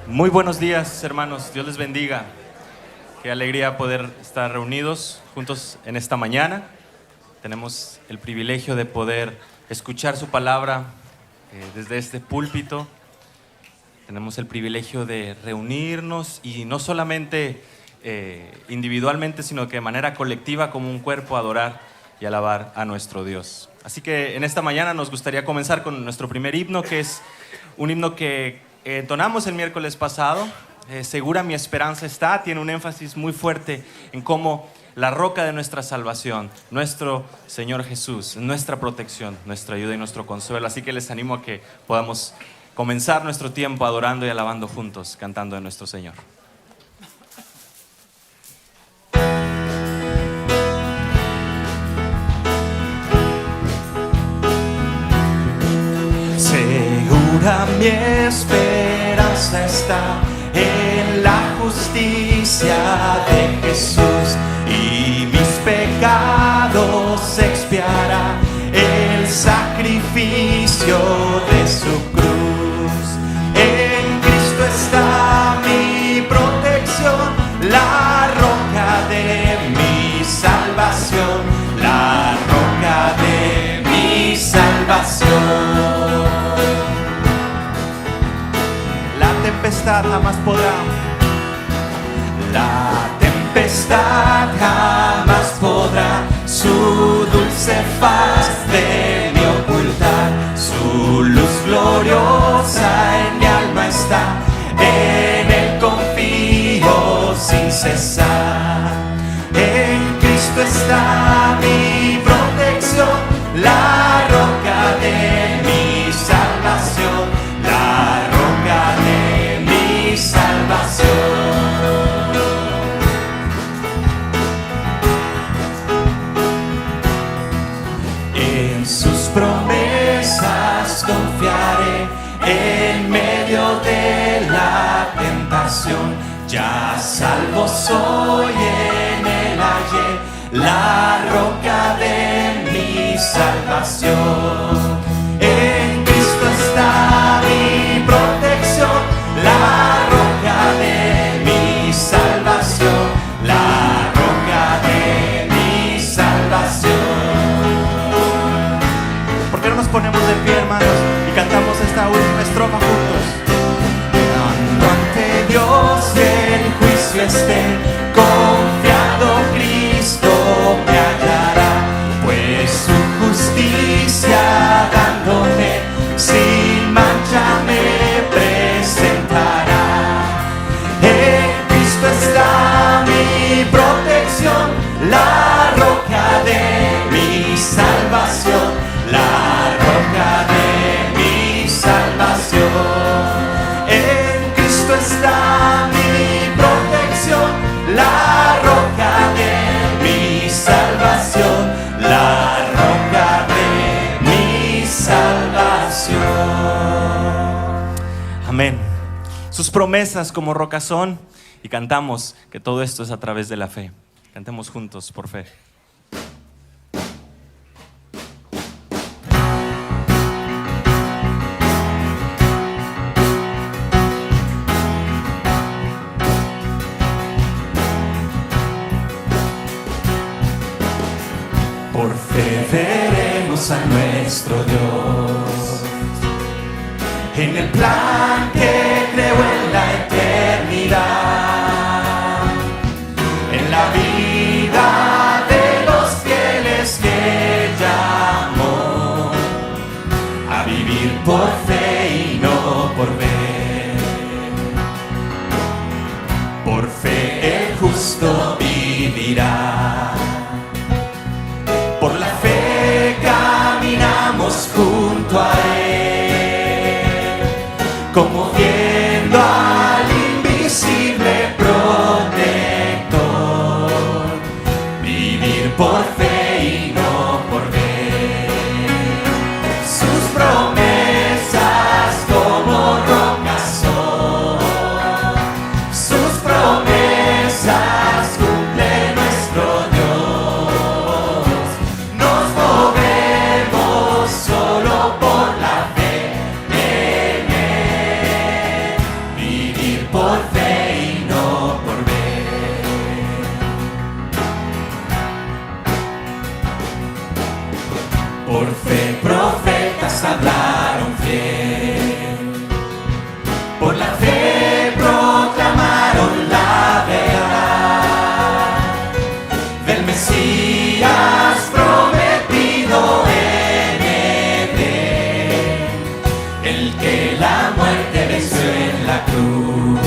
Muy buenos días, hermanos. Dios les bendiga. Qué alegría poder estar reunidos juntos en esta mañana. Tenemos el privilegio de poder escuchar su palabra desde este púlpito. Tenemos el privilegio de reunirnos y no solamente individualmente, sino que de manera colectiva como un cuerpo adorar y alabar a nuestro Dios. Así que en esta mañana nos gustaría comenzar con nuestro primer himno, que es un himno que entonamos el miércoles pasado. Segura mi esperanza está, tiene un énfasis muy fuerte en cómo la roca de nuestra salvación, nuestro Señor Jesús, nuestra protección, nuestra ayuda y nuestro consuelo. Así que les animo a que podamos comenzar nuestro tiempo adorando y alabando juntos, cantando a nuestro Señor. Segura mi esperanza está en la justicia de Jesús, y mis pecados expiará el sacrificio de su cruz. En Cristo está mi protección, la roca de mi salvación, la roca de mi salvación. La tempestad jamás podrá, la tempestad jamás podrá su dulce faz de mí ocultar. Su luz gloriosa en mi alma está, en él confío sin cesar. En Cristo está mi protección, la roca de mi salvación, la roca de mi salvación. En sus promesas confiaré en medio de la tentación. Ya salvo soy, en él hallé la roca de mi salvación. En Cristo está mi protección, la roca de mi salvación, la roca de mi salvación. ¿Por qué no nos ponemos de pie, hermanos, y cantamos esta última estrofa juntos? Cuando ante Dios el juicio esté, confiado Cristo me hallará, pues su justicia dándome sin mancha me presentará. En Cristo está mi protección, la roca de mi salvación, la roca de mi salvación. En Cristo está mi protección, la roca de mi salvación, la roca de mi salvación. Amén. Sus promesas como roca son, y cantamos que todo esto es a través de la fe. Cantemos juntos por fe. Por fe veremos a nuestro Dios en el plan que creó en la eternidad, en la vida de los fieles que llamó a vivir por fe y no por ver. Por fe el justo vivirá. Por la fe caminamos junto a Él, como viendo al invisible protector, vivir por fe y no por ver. Sus promesas como rocas son, sus promesas cumple nuestro Dios. Nos movemos solo por la fe en Él. por fe y no por ver. Por fe profetas hablaron fiel, por la fe proclamaron la verdad del Mesías prometido en Edén, el que la muerte venció en la cruz.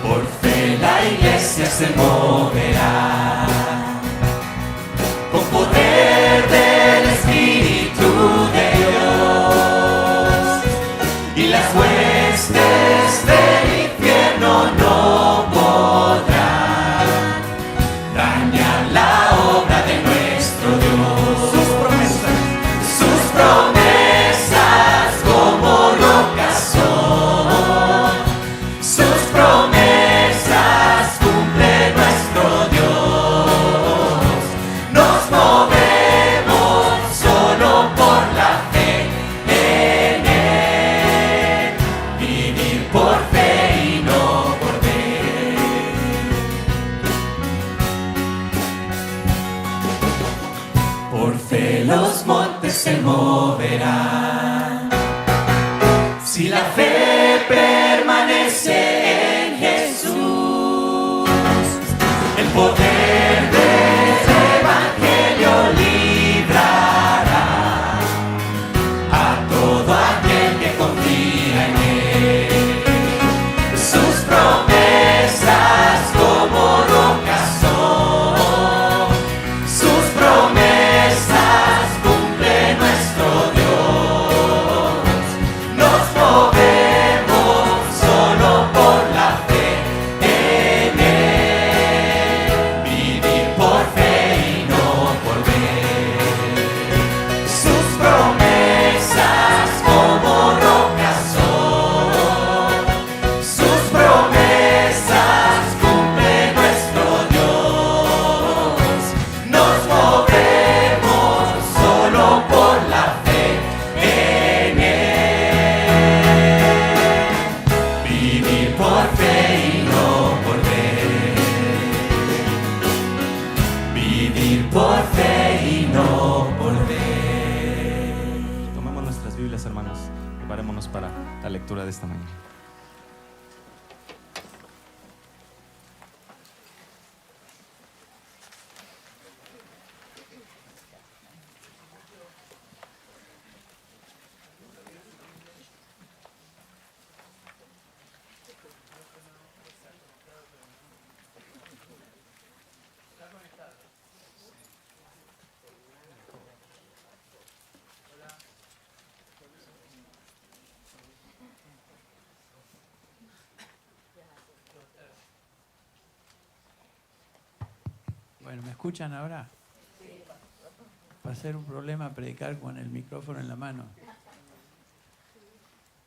Por fe la iglesia se moverá con poder del Espíritu de Dios, y las huestes del infierno no podrán dañar la obra de nuestro Dios. Sus promesas como rocas son, sus promesas cumple nuestro Dios. Nos movemos solo por la fe en Él, vivir por fe y no por ver. Por fe los montes se moverán, si la fe permanece en Jesús. El poder del Evangelio librará a todo aquel que confía en Él. Sus promesas como rocas son, sus promesas cumple nuestro Dios. Nos movemos solo por la fe en Él, vivir por fe y no por ver. Sus promesas como rocas son, sus promesas cumple nuestro Dios. Nos movemos solo por la fe en Él, vivir por fe y no por ver. Vivir por fe y no por ver. Tomemos nuestras Biblias, hermanos, preparémonos para la lectura de esta mañana. Bueno, ¿me escuchan ahora? Va a ser un problema predicar con el micrófono en la mano.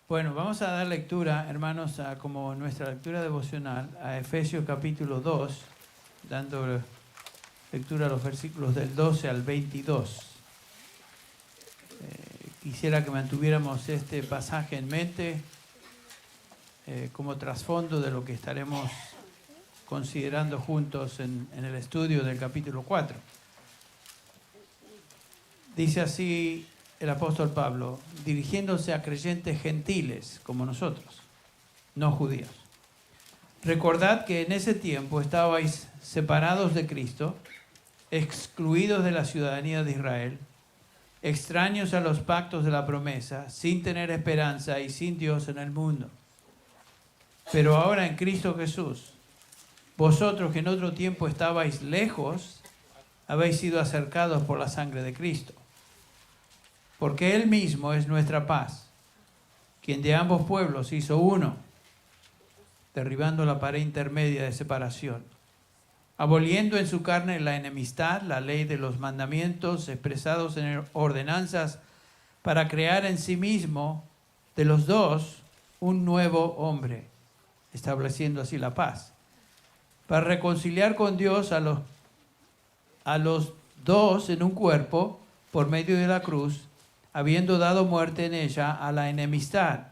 Bueno, vamos a dar lectura, hermanos, a como nuestra lectura devocional, a Efesios capítulo 2, dando lectura a los versículos del 12 al 22. Quisiera que mantuviéramos este pasaje en mente como trasfondo de lo que estaremos considerando juntos en el estudio del capítulo 4. Dice así el apóstol Pablo, dirigiéndose a creyentes gentiles como nosotros, no judíos. Recordad que en ese tiempo estabais separados de Cristo, excluidos de la ciudadanía de Israel, extraños a los pactos de la promesa, sin tener esperanza y sin Dios en el mundo. Pero ahora en Cristo Jesús, vosotros que en otro tiempo estabais lejos, habéis sido acercados por la sangre de Cristo. Porque Él mismo es nuestra paz, quien de ambos pueblos hizo uno, derribando la pared intermedia de separación, aboliendo en su carne la enemistad, la ley de los mandamientos expresados en ordenanzas, para crear en sí mismo de los dos un nuevo hombre, estableciendo así la paz, para reconciliar con Dios a los dos en un cuerpo por medio de la cruz, habiendo dado muerte en ella a la enemistad,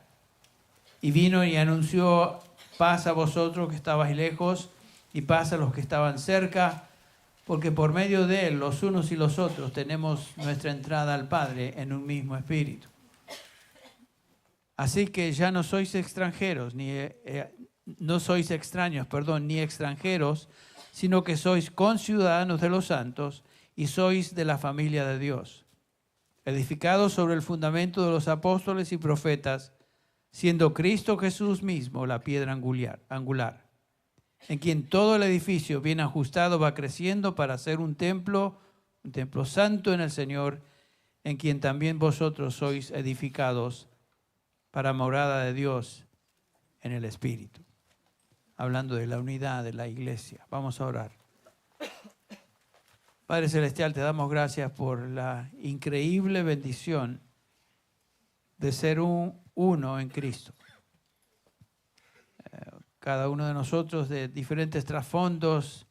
y vino y anunció paz a vosotros que estabais lejos y paz a los que estaban cerca, porque por medio de él los unos y los otros tenemos nuestra entrada al Padre en un mismo espíritu. Así que ya no sois extranjeros, no sois extraños, ni extranjeros, sino que sois conciudadanos de los santos y sois de la familia de Dios, edificados sobre el fundamento de los apóstoles y profetas, siendo Cristo Jesús mismo la piedra angular, en quien todo el edificio bien ajustado va creciendo para ser un templo santo en el Señor, en quien también vosotros sois edificados para morada de Dios en el Espíritu. Hablando de la unidad de la iglesia. Vamos a orar. Padre Celestial, te damos gracias por la increíble bendición de ser uno en Cristo. Cada uno de nosotros de diferentes trasfondos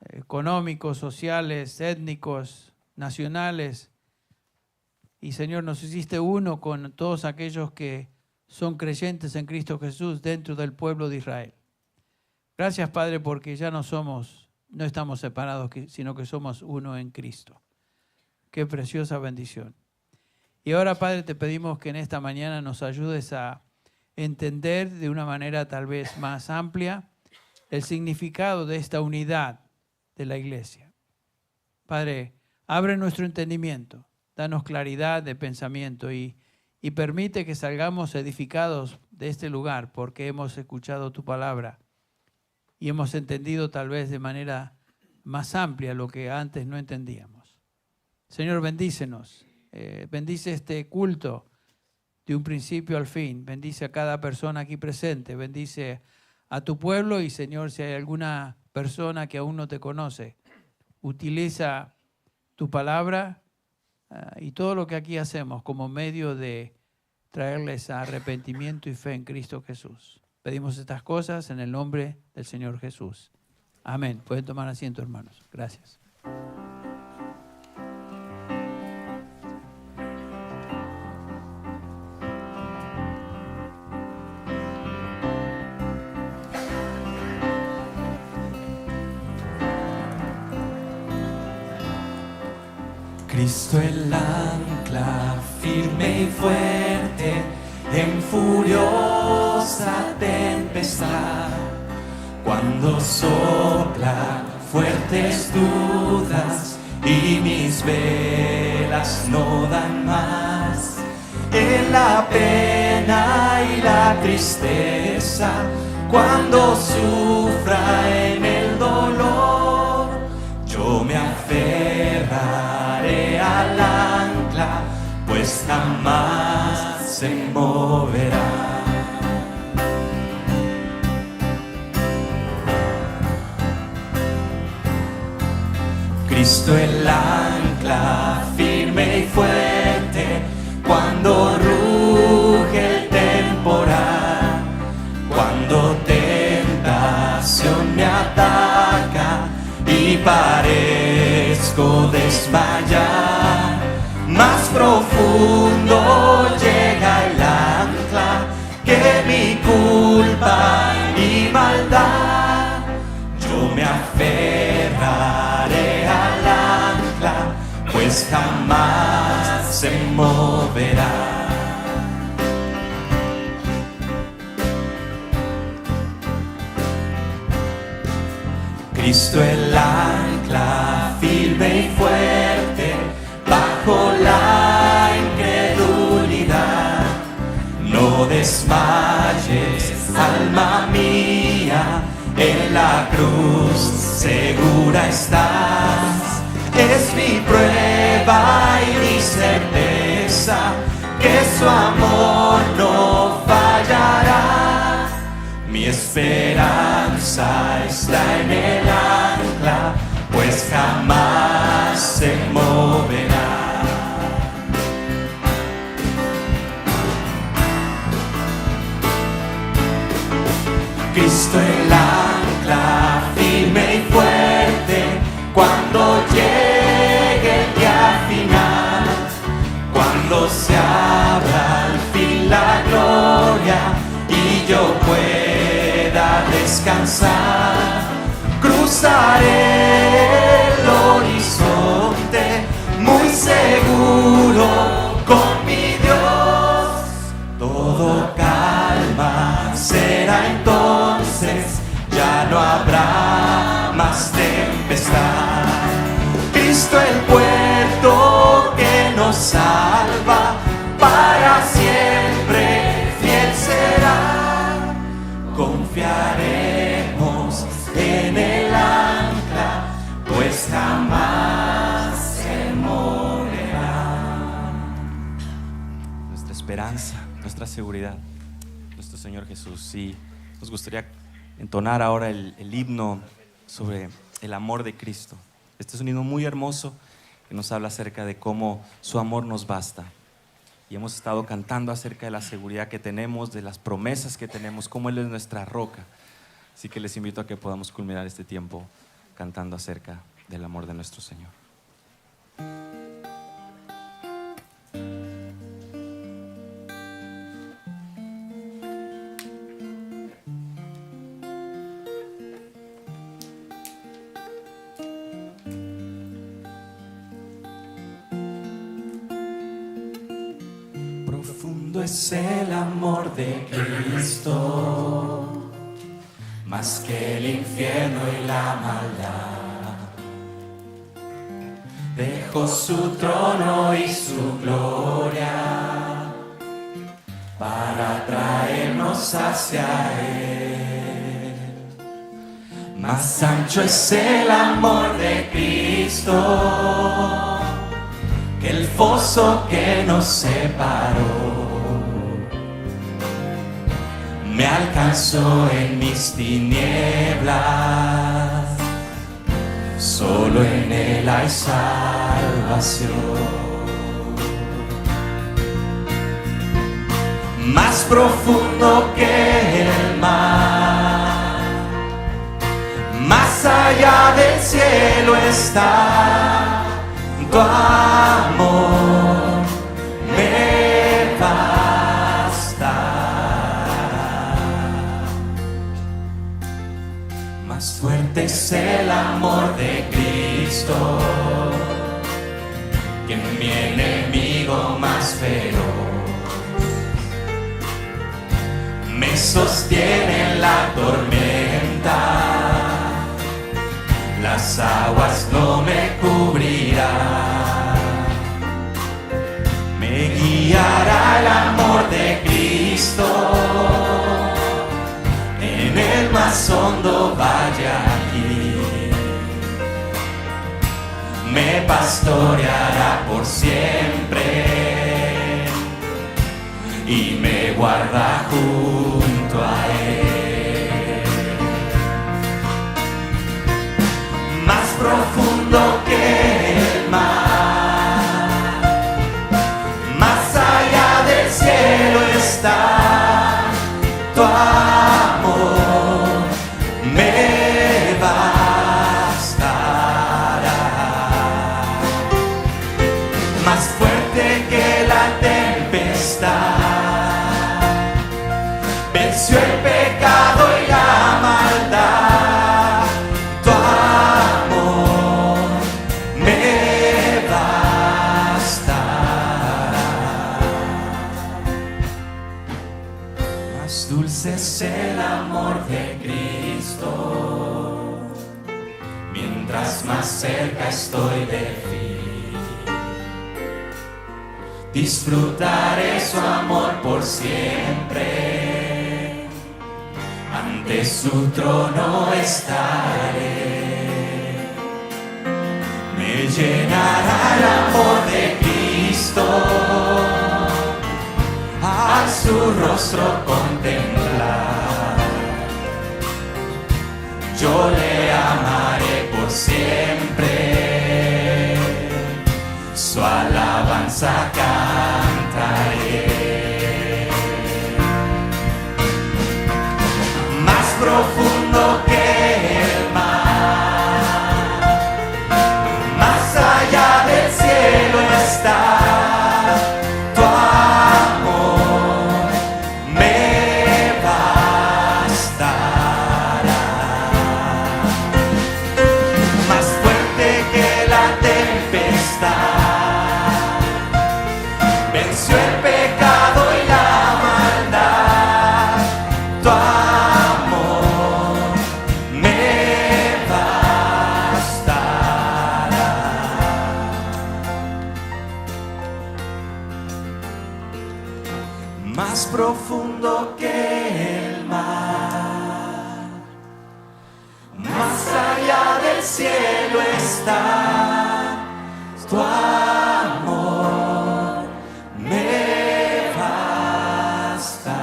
económicos, sociales, étnicos, nacionales. Y Señor, nos hiciste uno con todos aquellos que son creyentes en Cristo Jesús dentro del pueblo de Israel. Gracias, Padre, porque ya no estamos separados, sino que somos uno en Cristo. Qué preciosa bendición. Y ahora, Padre, te pedimos que en esta mañana nos ayudes a entender de una manera tal vez más amplia el significado de esta unidad de la iglesia. Padre, abre nuestro entendimiento, danos claridad de pensamiento y permite que salgamos edificados de este lugar porque hemos escuchado tu palabra y hemos entendido tal vez de manera más amplia lo que antes no entendíamos. Señor, bendícenos, bendice este culto de un principio al fin, bendice a cada persona aquí presente, bendice a tu pueblo y Señor, si hay alguna persona que aún no te conoce, utiliza tu palabra y todo lo que aquí hacemos como medio de traerles a arrepentimiento y fe en Cristo Jesús. Pedimos estas cosas en el nombre del Señor Jesús. Amén. Pueden tomar asiento, hermanos. Gracias. Cristo el ancla firme y fuerte en furiosa tempestad, cuando soplan fuertes dudas y mis velas no dan más, en la pena y la tristeza, cuando sufra en el dolor, yo me aferraré al ancla, pues jamás se moverá. Cristo el ancla firme y fuerte, cuando ruge el temporal, cuando tentación me ataca y parezco desmayar, más profundo llega el ancla que mi culpa y maldad. Yo me aferraré al ancla, pues jamás se moverá. Cristo el ancla firme y fuerte, bajo la incredulidad. No desmayes, alma mía, en la cruz segura estás. Es mi prueba y mi certeza, que su amor no fallará. Mi esperanza está en el ancla, pues jamás se moverá. Cristo el ancla firme y fuerte, cuando llegue el día final, cuando se abra al fin la gloria gloria y yo pueda descansar. Cruzaré el horizonte muy seguro con mi Dios. Todo calma será entonces, ya no habrá más tempestad. Cristo el puerto que nos salva, para siempre fiel será. Confiaremos en el ancla, pues jamás se moverá. Nuestra esperanza, nuestra seguridad, nuestro Señor Jesús. Y nos gustaría entonar ahora el himno sobre el amor de Cristo. Este es un himno muy hermoso que nos habla acerca de cómo su amor nos basta. Y hemos estado cantando acerca de la seguridad que tenemos, de las promesas que tenemos, cómo Él es nuestra roca. Así que les invito a que podamos culminar este tiempo cantando acerca del amor de nuestro Señor. Profundo es el amor de Cristo, más que el infierno y la maldad. Dejó su trono y su gloria para traernos hacia Él. Más ancho es el amor de Cristo que el foso que nos separó. Me alcanzó en mis tinieblas, solo en Él hay salvación. Más profundo que el mar, más allá del cielo está tu amor, me basta. Más fuerte es el amor de Cristo que mi enemigo más feroz. Me sostiene en la tormenta, las aguas no me cubrirán. Me guiará el amor de Cristo en el más hondo valle aquí. Me pastoreará por siempre y me guarda junto a Él. Más profundo que el mar, más allá del cielo está tu amor, me bastará. Más fuerte que la tempestad, venció el pecado y la maldad. Tu amor me bastará. Más dulce es el amor de Cristo, mientras más cerca estoy de ti. Disfrutaré su amor por siempre, ante su trono estaré. Me llenará el amor de Cristo, al su rostro contemplar. Yo le amaré por siempre, su alabanza cantaré. Más profundo que el mar, más allá del cielo está tu amor, me del cielo está, tu amor me bastará.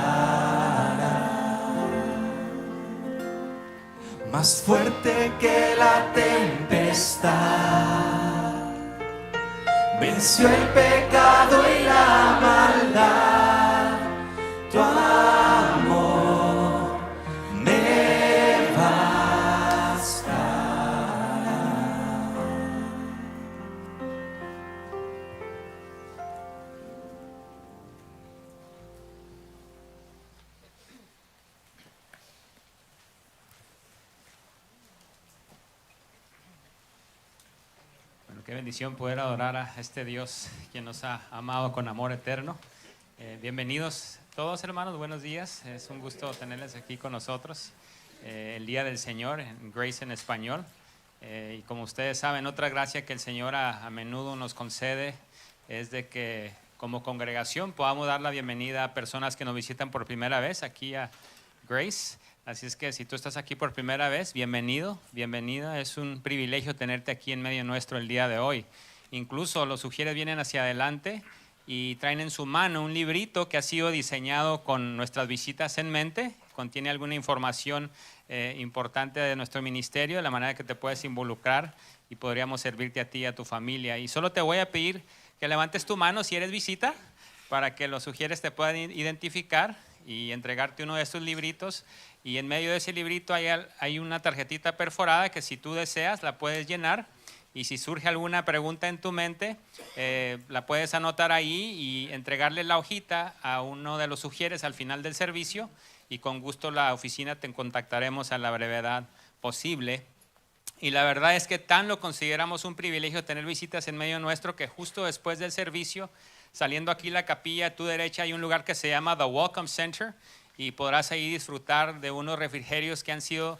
Más fuerte que la tempestad, venció el pecado y la maldad, tu amor me bastará. Bueno, qué bendición poder adorar a este Dios quien nos ha amado con amor eterno. Bienvenidos todos, hermanos, buenos días. Es un gusto tenerles aquí con nosotros el Día del Señor, en Grace en español. Y como ustedes saben, otra gracia que el Señor a menudo nos concede es de que como congregación podamos dar la bienvenida a personas que nos visitan por primera vez aquí a Grace. Así es que si tú estás aquí por primera vez, bienvenido, bienvenida. Es un privilegio tenerte aquí en medio nuestro el día de hoy. Incluso los sugieres vienen hacia adelante y traen en su mano un librito que ha sido diseñado con nuestras visitas en mente. Contiene alguna información importante de nuestro ministerio, de la manera que te puedes involucrar y podríamos servirte a ti y a tu familia. Y solo te voy a pedir que levantes tu mano si eres visita, para que los sugieres te puedan identificar y entregarte uno de estos libritos. Y en medio de ese librito hay una tarjetita perforada que si tú deseas la puedes llenar. Y si surge alguna pregunta en tu mente, la puedes anotar ahí y entregarle la hojita a uno de los sugieres al final del servicio. Y con gusto la oficina te contactaremos a la brevedad posible. Y la verdad es que tan lo consideramos un privilegio tener visitas en medio nuestro que justo después del servicio, saliendo aquí la capilla, a tu derecha hay un lugar que se llama The Welcome Center y podrás ahí disfrutar de unos refrigerios que han sido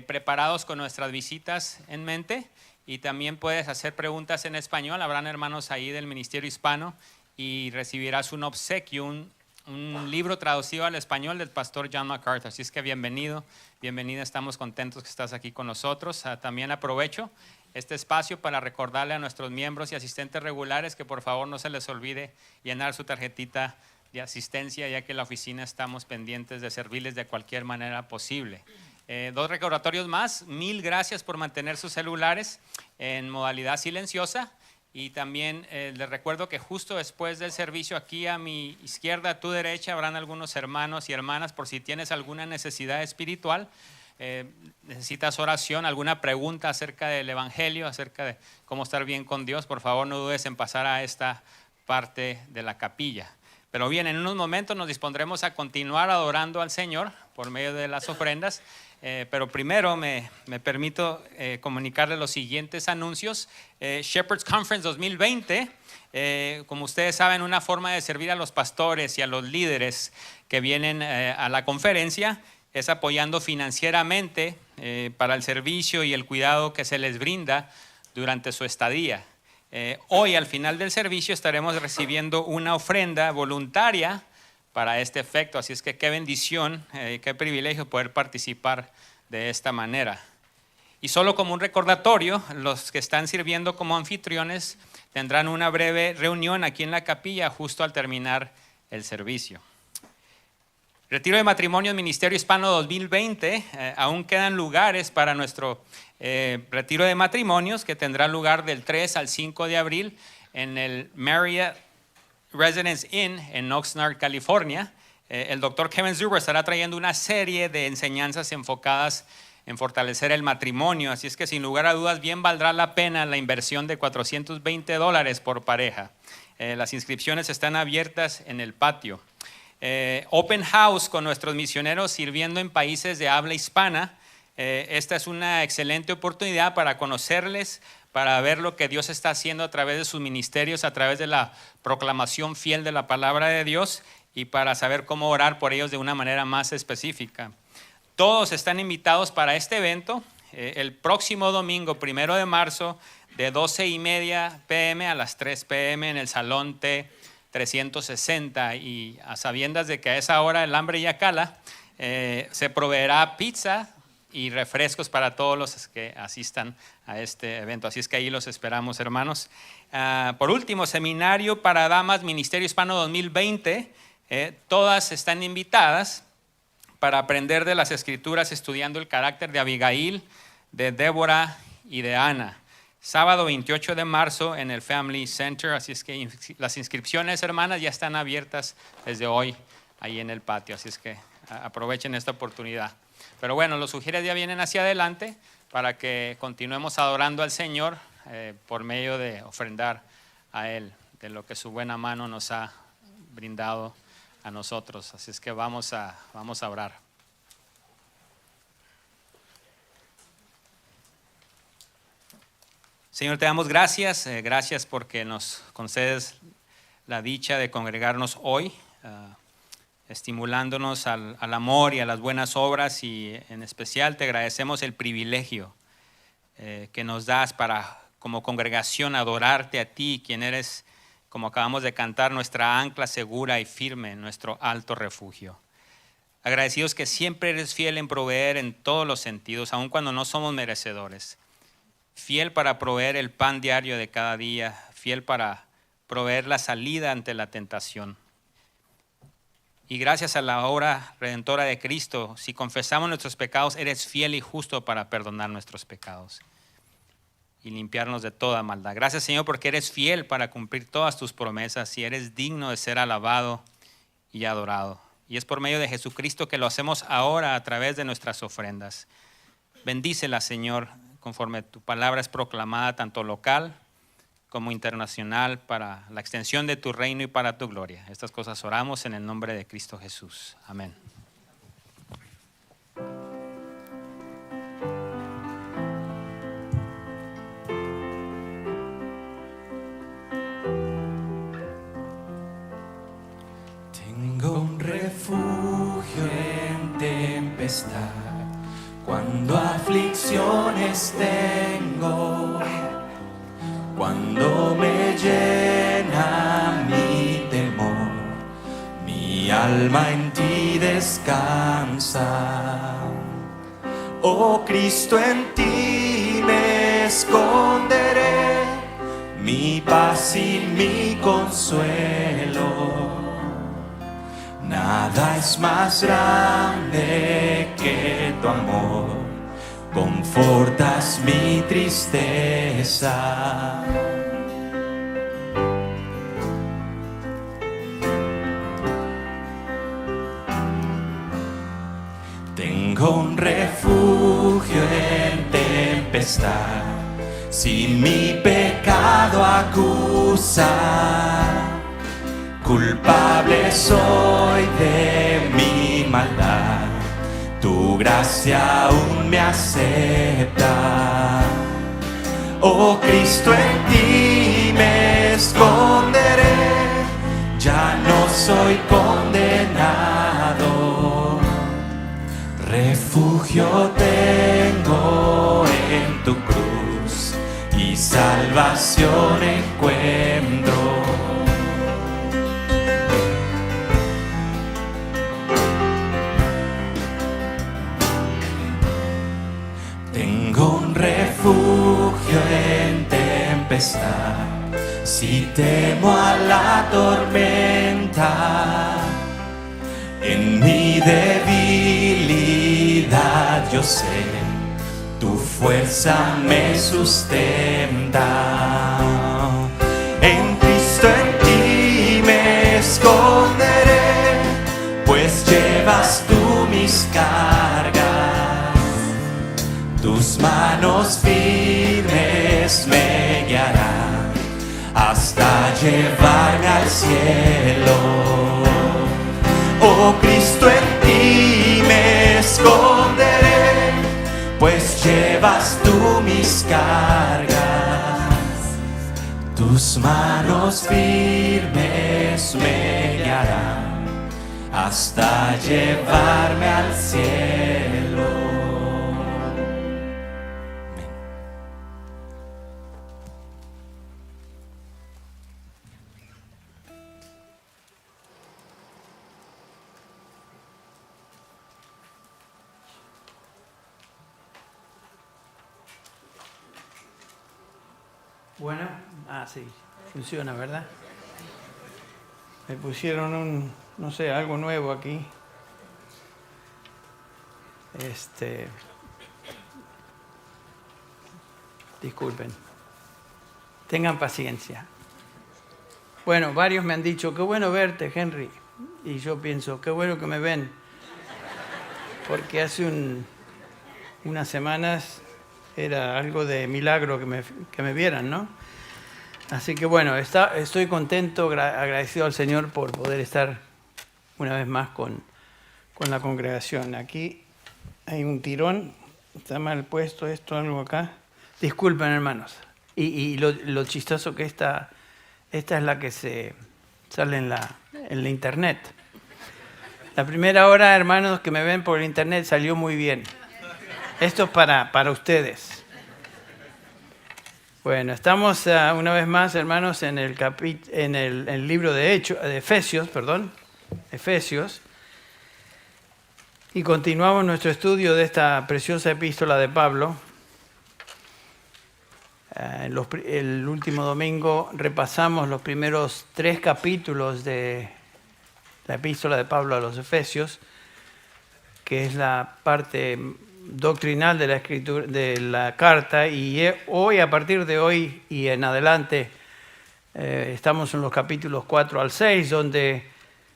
preparados con nuestras visitas en mente. Y también puedes hacer preguntas en español. Habrán hermanos ahí del Ministerio Hispano y recibirás un obsequio, un libro traducido al español del pastor John MacArthur. Así es que bienvenido, bienvenida. Estamos contentos que estás aquí con nosotros. También aprovecho este espacio para recordarle a nuestros miembros y asistentes regulares que por favor no se les olvide llenar su tarjetita de asistencia, ya que en la oficina estamos pendientes de servirles de cualquier manera posible. Dos recordatorios más. 1000 gracias por mantener sus celulares en modalidad silenciosa. Y también les recuerdo que justo después del servicio, aquí a mi izquierda, a tu derecha, habrán algunos hermanos y hermanas por si tienes alguna necesidad espiritual, necesitas oración, alguna pregunta acerca del Evangelio, acerca de cómo estar bien con Dios. Por favor, no dudes en pasar a esta parte de la capilla. Pero bien, en unos momentos nos dispondremos a continuar adorando al Señor por medio de las ofrendas. Pero primero me permito comunicarles los siguientes anuncios. Shepherd's Conference 2020, como ustedes saben, una forma de servir a los pastores y a los líderes que vienen a la conferencia es apoyando financieramente para el servicio y el cuidado que se les brinda durante su estadía. Hoy al final del servicio estaremos recibiendo una ofrenda voluntaria para este efecto, así es que qué bendición, qué privilegio poder participar de esta manera. Y solo como un recordatorio, los que están sirviendo como anfitriones tendrán una breve reunión aquí en la capilla justo al terminar el servicio. Retiro de Matrimonios Ministerio Hispano 2020, aún quedan lugares para nuestro retiro de matrimonios que tendrá lugar del 3 al 5 de abril en el Marriott Residence Inn en Oxnard, California. El doctor Kevin Zuber estará trayendo una serie de enseñanzas enfocadas en fortalecer el matrimonio, así es que sin lugar a dudas bien valdrá la pena la inversión de $420 por pareja. Las inscripciones están abiertas en el patio. Open House con nuestros misioneros sirviendo en países de habla hispana. Esta es una excelente oportunidad para conocerles, para ver lo que Dios está haciendo a través de sus ministerios, a través de la proclamación fiel de la palabra de Dios y para saber cómo orar por ellos de una manera más específica. Todos están invitados para este evento el próximo domingo, 1 de marzo, de 12:30 p.m. a las 3 p.m. en el Salón T 360, y a sabiendas de que a esa hora el hambre ya cala, se proveerá pizza y refrescos para todos los que asistan a este evento. Así es que ahí los esperamos, hermanos. Por último, Seminario para Damas, Ministerio Hispano 2020. Todas están invitadas para aprender de las Escrituras, estudiando el carácter de Abigail, de Débora y de Ana. Sábado 28 de marzo en el Family Center. Así es que las inscripciones, hermanas, ya están abiertas desde hoy ahí en el patio. Así es que aprovechen esta oportunidad. Pero bueno, los sugieres ya vienen hacia adelante para que continuemos adorando al Señor por medio de ofrendar a Él de lo que su buena mano nos ha brindado a nosotros. Así es que vamos a orar. Señor, te damos gracias, gracias porque nos concedes la dicha de congregarnos hoy, estimulándonos al amor y a las buenas obras, y en especial te agradecemos el privilegio que nos das para como congregación adorarte a ti, quien eres, como acabamos de cantar, nuestra ancla segura y firme, nuestro alto refugio. Agradecidos que siempre eres fiel en proveer en todos los sentidos, aun cuando no somos merecedores. Fiel para proveer el pan diario de cada día, fiel para proveer la salida ante la tentación. Y gracias a la obra redentora de Cristo, si confesamos nuestros pecados, eres fiel y justo para perdonar nuestros pecados y limpiarnos de toda maldad. Gracias, Señor, porque eres fiel para cumplir todas tus promesas y eres digno de ser alabado y adorado. Y es por medio de Jesucristo que lo hacemos ahora a través de nuestras ofrendas. Bendícela, Señor, conforme tu palabra es proclamada tanto local como internacional para la extensión de tu reino y para tu gloria. Estas cosas oramos en el nombre de Cristo Jesús. Amén. Tengo un refugio en tempestad, cuando aflicciones tengo, cuando me llena mi temor, mi alma en ti descansa. Oh Cristo, en ti me esconderé, mi paz y mi consuelo. Nada es más grande que tu amor, confortas mi tristeza. Tengo un refugio en tempestad, si mi pecado acusa. Culpable soy de mi maldad, tu gracia aún me acepta. Oh Cristo, en ti me esconderé, ya no soy condenado. Refugio tengo en tu cruz y salvación encuentro. Tengo un refugio en tempestad, si temo a la tormenta. En mi debilidad yo sé, tu fuerza me sustenta. En Cristo, en ti me esconderé, pues llevas tú mis cargas. Tus manos firmes me guiarán hasta llevarme al cielo. Oh Cristo, en ti me esconderé, pues llevas tú mis cargas. Tus manos firmes me guiarán hasta llevarme al cielo. Bueno, sí, funciona, ¿verdad? Me pusieron no sé, algo nuevo aquí. Disculpen. Tengan paciencia. Bueno, varios me han dicho, qué bueno verte, Henry. Y yo pienso, qué bueno que me ven. Porque hace unas semanas era algo de milagro que me vieran, ¿no? Así que bueno, estoy contento, agradecido al Señor por poder estar una vez más con la congregación. Aquí hay un tirón, está mal puesto esto, algo acá. Disculpen, hermanos. Y lo chistoso que esta es la que se sale en la internet. La primera hora, hermanos, que me ven por el internet salió muy bien. Esto es para ustedes. Bueno, estamos una vez más, hermanos, en el libro de Efesios. Y continuamos nuestro estudio de esta preciosa epístola de Pablo. El último domingo repasamos los primeros 3 capítulos de la epístola de Pablo a los Efesios, que es la parte doctrinal de la escritura, de la carta, y hoy, a partir de hoy y en adelante, estamos en los capítulos 4 al 6, donde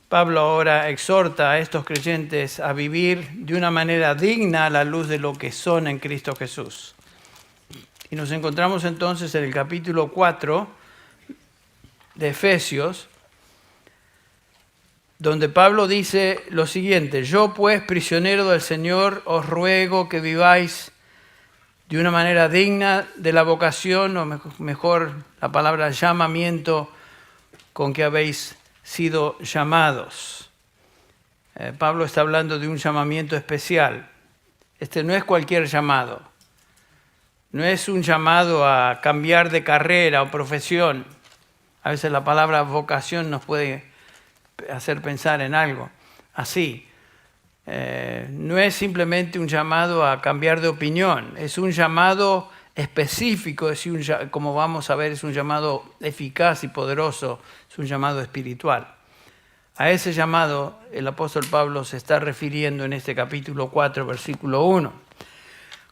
Pablo ahora exhorta a estos creyentes a vivir de una manera digna a la luz de lo que son en Cristo Jesús. Y nos encontramos entonces en el capítulo 4 de Efesios, donde Pablo dice lo siguiente: yo pues, prisionero del Señor, os ruego que viváis de una manera digna de la vocación, o mejor la palabra llamamiento, con que habéis sido llamados. Pablo está hablando de un llamamiento especial. Este no es cualquier llamado. No es un llamado a cambiar de carrera o profesión. A veces la palabra vocación nos puede hacer pensar en algo así. No es simplemente un llamado a cambiar de opinión. Es un llamado específico, como vamos a ver, es un llamado eficaz y poderoso. Es un llamado espiritual. A ese llamado el apóstol Pablo se está refiriendo en este capítulo 4, versículo 1.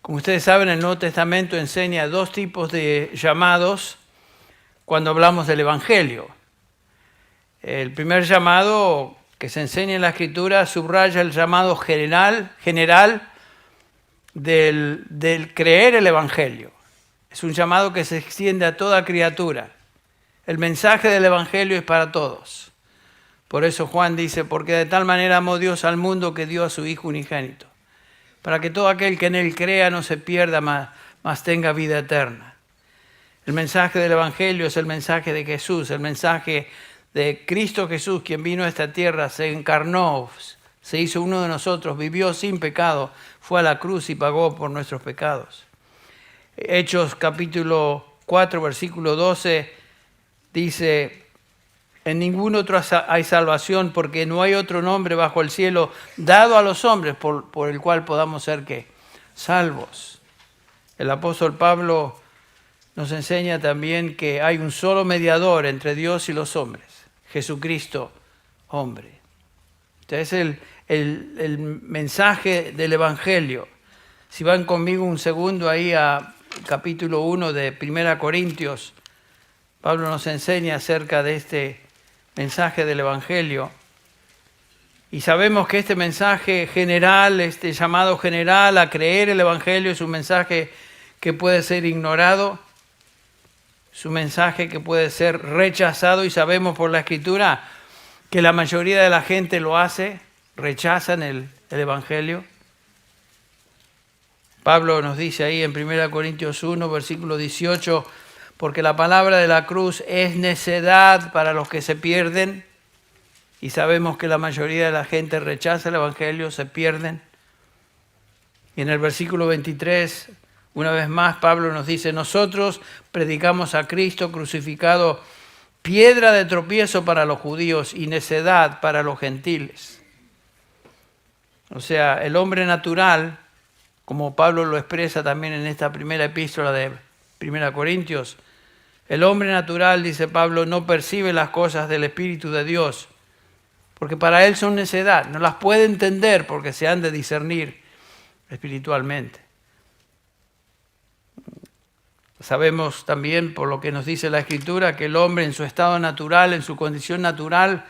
Como ustedes saben, el Nuevo Testamento enseña 2 tipos de llamados cuando hablamos del Evangelio. El primer llamado que se enseña en la Escritura subraya el llamado general del creer el Evangelio. Es un llamado que se extiende a toda criatura. El mensaje del Evangelio es para todos. Por eso Juan dice, porque de tal manera amó Dios al mundo que dio a su Hijo unigénito, para que todo aquel que en él crea no se pierda, mas tenga vida eterna. El mensaje del Evangelio es el mensaje de Jesús, el mensaje de Cristo Jesús, quien vino a esta tierra, se encarnó, se hizo uno de nosotros, vivió sin pecado, fue a la cruz y pagó por nuestros pecados. Hechos capítulo 4, versículo 12, dice: en ningún otro hay salvación, porque no hay otro nombre bajo el cielo dado a los hombres por el cual podamos ser ¿qué? Salvos. El apóstol Pablo nos enseña también que hay un solo mediador entre Dios y los hombres, Jesucristo, hombre. Entonces el mensaje del Evangelio. Si van conmigo un segundo ahí a capítulo 1 de 1 Corintios, Pablo nos enseña acerca de este mensaje del Evangelio. Y sabemos que este mensaje general, este llamado general a creer el Evangelio, es un mensaje que puede ser ignorado, es un mensaje que puede ser rechazado, y sabemos por la Escritura que la mayoría de la gente lo hace, rechazan el Evangelio. Pablo nos dice ahí en 1 Corintios 1, versículo 18, porque la palabra de la cruz es necedad para los que se pierden, y sabemos que la mayoría de la gente rechaza el Evangelio, se pierden. Y en el versículo 23, una vez más, Pablo nos dice: nosotros predicamos a Cristo crucificado, piedra de tropiezo para los judíos y necedad para los gentiles. O sea, el hombre natural, como Pablo lo expresa también en esta primera epístola de 1 Corintios, El hombre natural, dice Pablo, no percibe las cosas del Espíritu de Dios, porque para él son necedad. No las puede entender porque se han de discernir espiritualmente. Sabemos también, por lo que nos dice la Escritura, que el hombre en su estado natural, en su condición natural,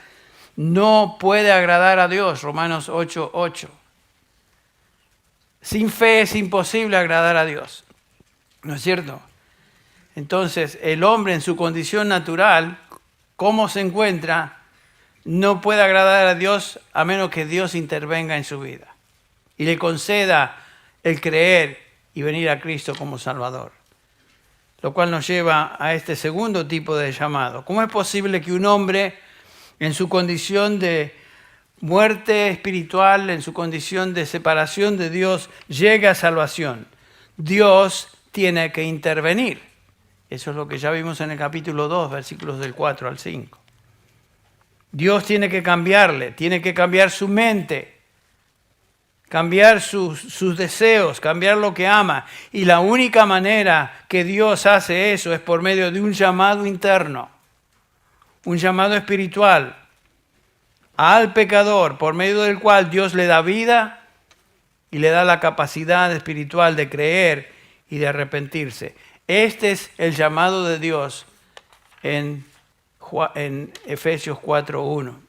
no puede agradar a Dios. Romanos 8:8. Sin fe es imposible agradar a Dios. ¿No es cierto? Entonces, el hombre en su condición natural, ¿cómo se encuentra? No puede agradar a Dios a menos que Dios intervenga en su vida y le conceda el creer y venir a Cristo como Salvador. Lo cual nos lleva a este segundo tipo de llamado. ¿Cómo es posible que un hombre en su condición de muerte espiritual, en su condición de separación de Dios, llegue a salvación? Dios tiene que intervenir. Eso es lo que ya vimos en el capítulo 2, versículos del 4 al 5. Dios tiene que cambiarle, tiene que cambiar su mente, cambiar sus deseos, cambiar lo que ama. Y la única manera que Dios hace eso es por medio de un llamado interno, un llamado espiritual al pecador, por medio del cual Dios le da vida y le da la capacidad espiritual de creer y de arrepentirse. Este es el llamado de Dios en Efesios 4:1.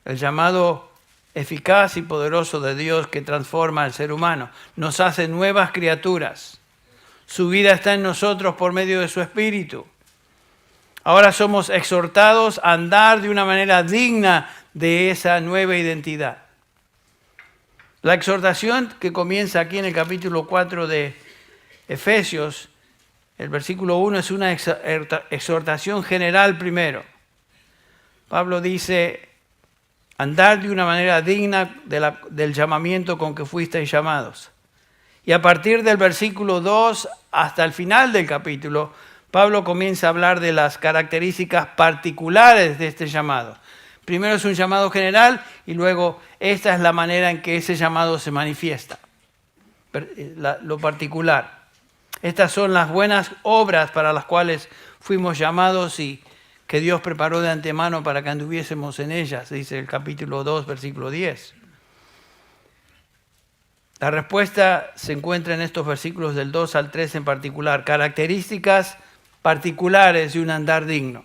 El llamado eficaz y poderoso de Dios que transforma al ser humano. Nos hace nuevas criaturas. Su vida está en nosotros por medio de su Espíritu. Ahora somos exhortados a andar de una manera digna de esa nueva identidad. La exhortación que comienza aquí en el capítulo 4 de Efesios, el versículo 1, es una exhortación general primero. Pablo dice: andar de una manera digna del llamamiento con que fuisteis llamados. Y a partir del versículo 2 hasta el final del capítulo, Pablo comienza a hablar de las características particulares de este llamado. Primero es un llamado general y luego esta es la manera en que ese llamado se manifiesta, lo particular. Estas son las buenas obras para las cuales fuimos llamados y que Dios preparó de antemano para que anduviésemos en ellas, dice el capítulo 2, versículo 10. La respuesta se encuentra en estos versículos del 2 al 3 en particular, características particulares de un andar digno.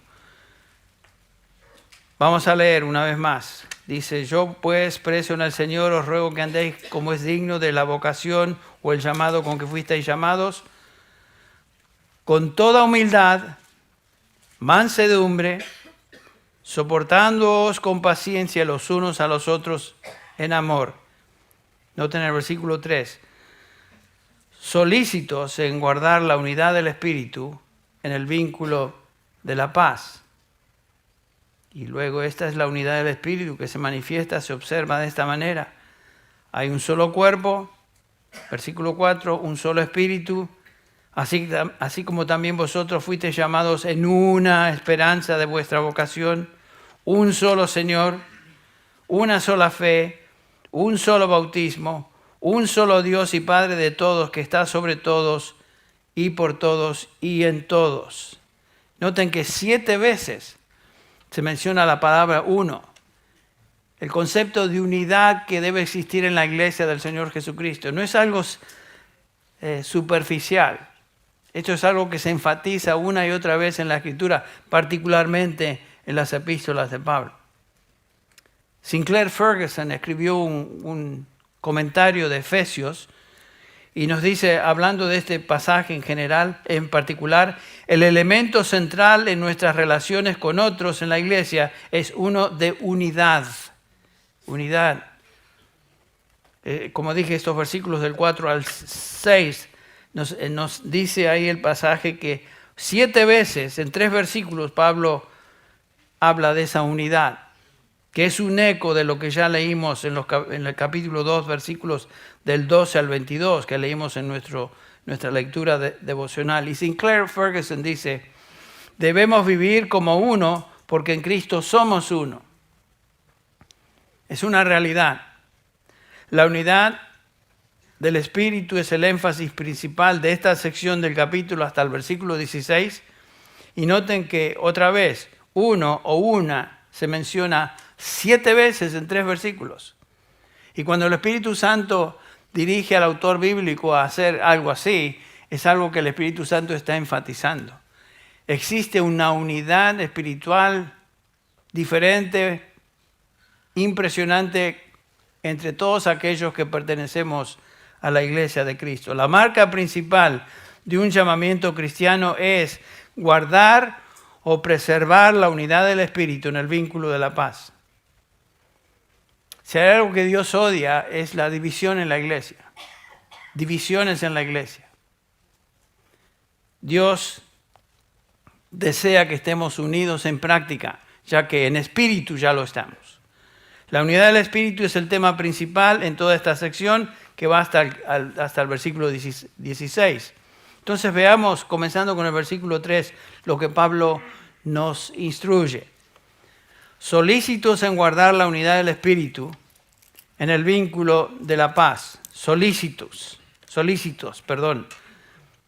Vamos a leer una vez más. Dice: yo pues, preso en el Señor, os ruego que andéis como es digno de la vocación o el llamado con que fuisteis llamados, con toda humildad, mansedumbre, soportándoos con paciencia los unos a los otros en amor. Noten el versículo 3. Solícitos en guardar la unidad del Espíritu en el vínculo de la paz. Y luego esta es la unidad del Espíritu que se manifiesta, se observa de esta manera. Hay un solo cuerpo, versículo 4, un solo Espíritu, así como también vosotros fuisteis llamados en una esperanza de vuestra vocación, un solo Señor, una sola fe, un solo bautismo, un solo Dios y Padre de todos, que está sobre todos y por todos y en todos. Noten que 7 veces se menciona la palabra uno. El concepto de unidad que debe existir en la iglesia del Señor Jesucristo. No es algo superficial. Esto es algo que se enfatiza una y otra vez en la Escritura, particularmente en las epístolas de Pablo. Sinclair Ferguson escribió un comentario de Efesios y nos dice, hablando de este pasaje en general, en particular, el elemento central en nuestras relaciones con otros en la iglesia es uno de unidad. Unidad. Como dije, estos versículos del 4 al 6 nos dice ahí el pasaje que 7 veces, en 3 versículos, Pablo habla de esa unidad, que es un eco de lo que ya leímos en el capítulo 2, versículos del 12 al 22, que leímos en nuestra lectura devocional. Y Sinclair Ferguson dice, debemos vivir como uno porque en Cristo somos uno. Es una realidad. La unidad del Espíritu es el énfasis principal de esta sección del capítulo hasta el versículo 16. Y noten que otra vez, uno o una se menciona 7 veces en 3 versículos. Y cuando el Espíritu Santo dirige al autor bíblico a hacer algo así, es algo que el Espíritu Santo está enfatizando. Existe una unidad espiritual diferente, impresionante entre todos aquellos que pertenecemos a la iglesia de Cristo. La marca principal de un llamamiento cristiano es guardar o preservar la unidad del Espíritu en el vínculo de la paz. Si hay algo que Dios odia es la división en la iglesia. Divisiones en la iglesia. Dios desea que estemos unidos en práctica, ya que en espíritu ya lo estamos. La unidad del espíritu es el tema principal en toda esta sección que va hasta el versículo 16. Entonces veamos, comenzando con el versículo 3, lo que Pablo nos instruye. Solícitos en guardar la unidad del espíritu en el vínculo de la paz. Solícitos,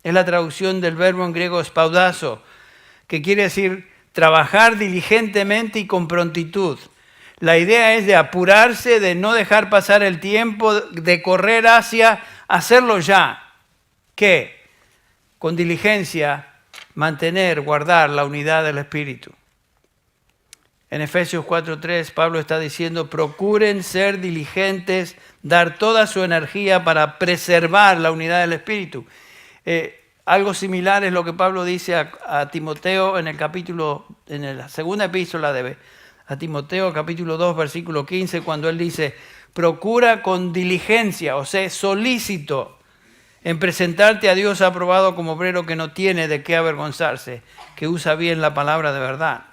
es la traducción del verbo en griego spaudazo, que quiere decir trabajar diligentemente y con prontitud. La idea es de apurarse, de no dejar pasar el tiempo, de correr hacia hacerlo ya. ¿Qué? Con diligencia, mantener, guardar la unidad del Espíritu. En Efesios 4:3, Pablo está diciendo, procuren ser diligentes, dar toda su energía para preservar la unidad del Espíritu. Algo similar es lo que Pablo dice a Timoteo en la segunda epístola a Timoteo, capítulo 2, versículo 15, cuando él dice, procura con diligencia, o sea, solícito, en presentarte a Dios aprobado como obrero que no tiene de qué avergonzarse, que usa bien la palabra de verdad.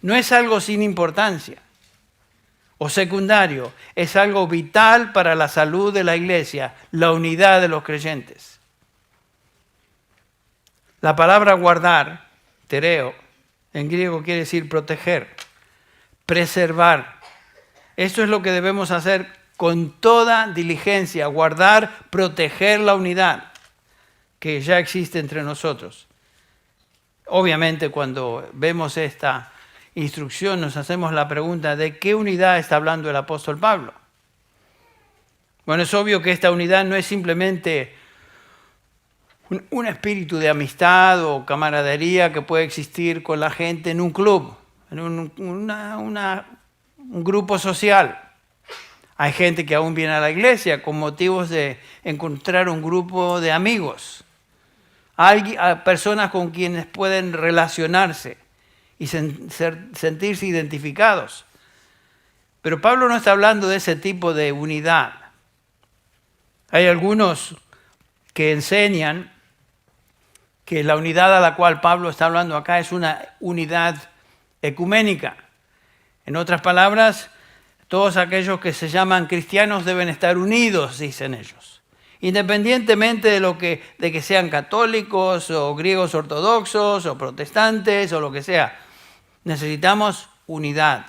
No es algo sin importancia o secundario, es algo vital para la salud de la iglesia, la unidad de los creyentes. La palabra guardar, tereo, en griego quiere decir proteger, preservar. Esto es lo que debemos hacer con toda diligencia, guardar, proteger la unidad que ya existe entre nosotros. Obviamente cuando vemos esta instrucción nos hacemos la pregunta de qué unidad está hablando el apóstol Pablo. Bueno, es obvio que esta unidad no es simplemente un espíritu de amistad o camaradería que puede existir con la gente en un club, en un grupo social. Hay gente que aún viene a la iglesia con motivos de encontrar un grupo de amigos, personas con quienes pueden relacionarse y sentirse identificados. Pero Pablo no está hablando de ese tipo de unidad. Hay algunos que enseñan que la unidad a la cual Pablo está hablando acá es una unidad ecuménica. En otras palabras, todos aquellos que se llaman cristianos deben estar unidos, dicen ellos. Independientemente de que sean católicos o griegos ortodoxos o protestantes o lo que sea. Necesitamos unidad.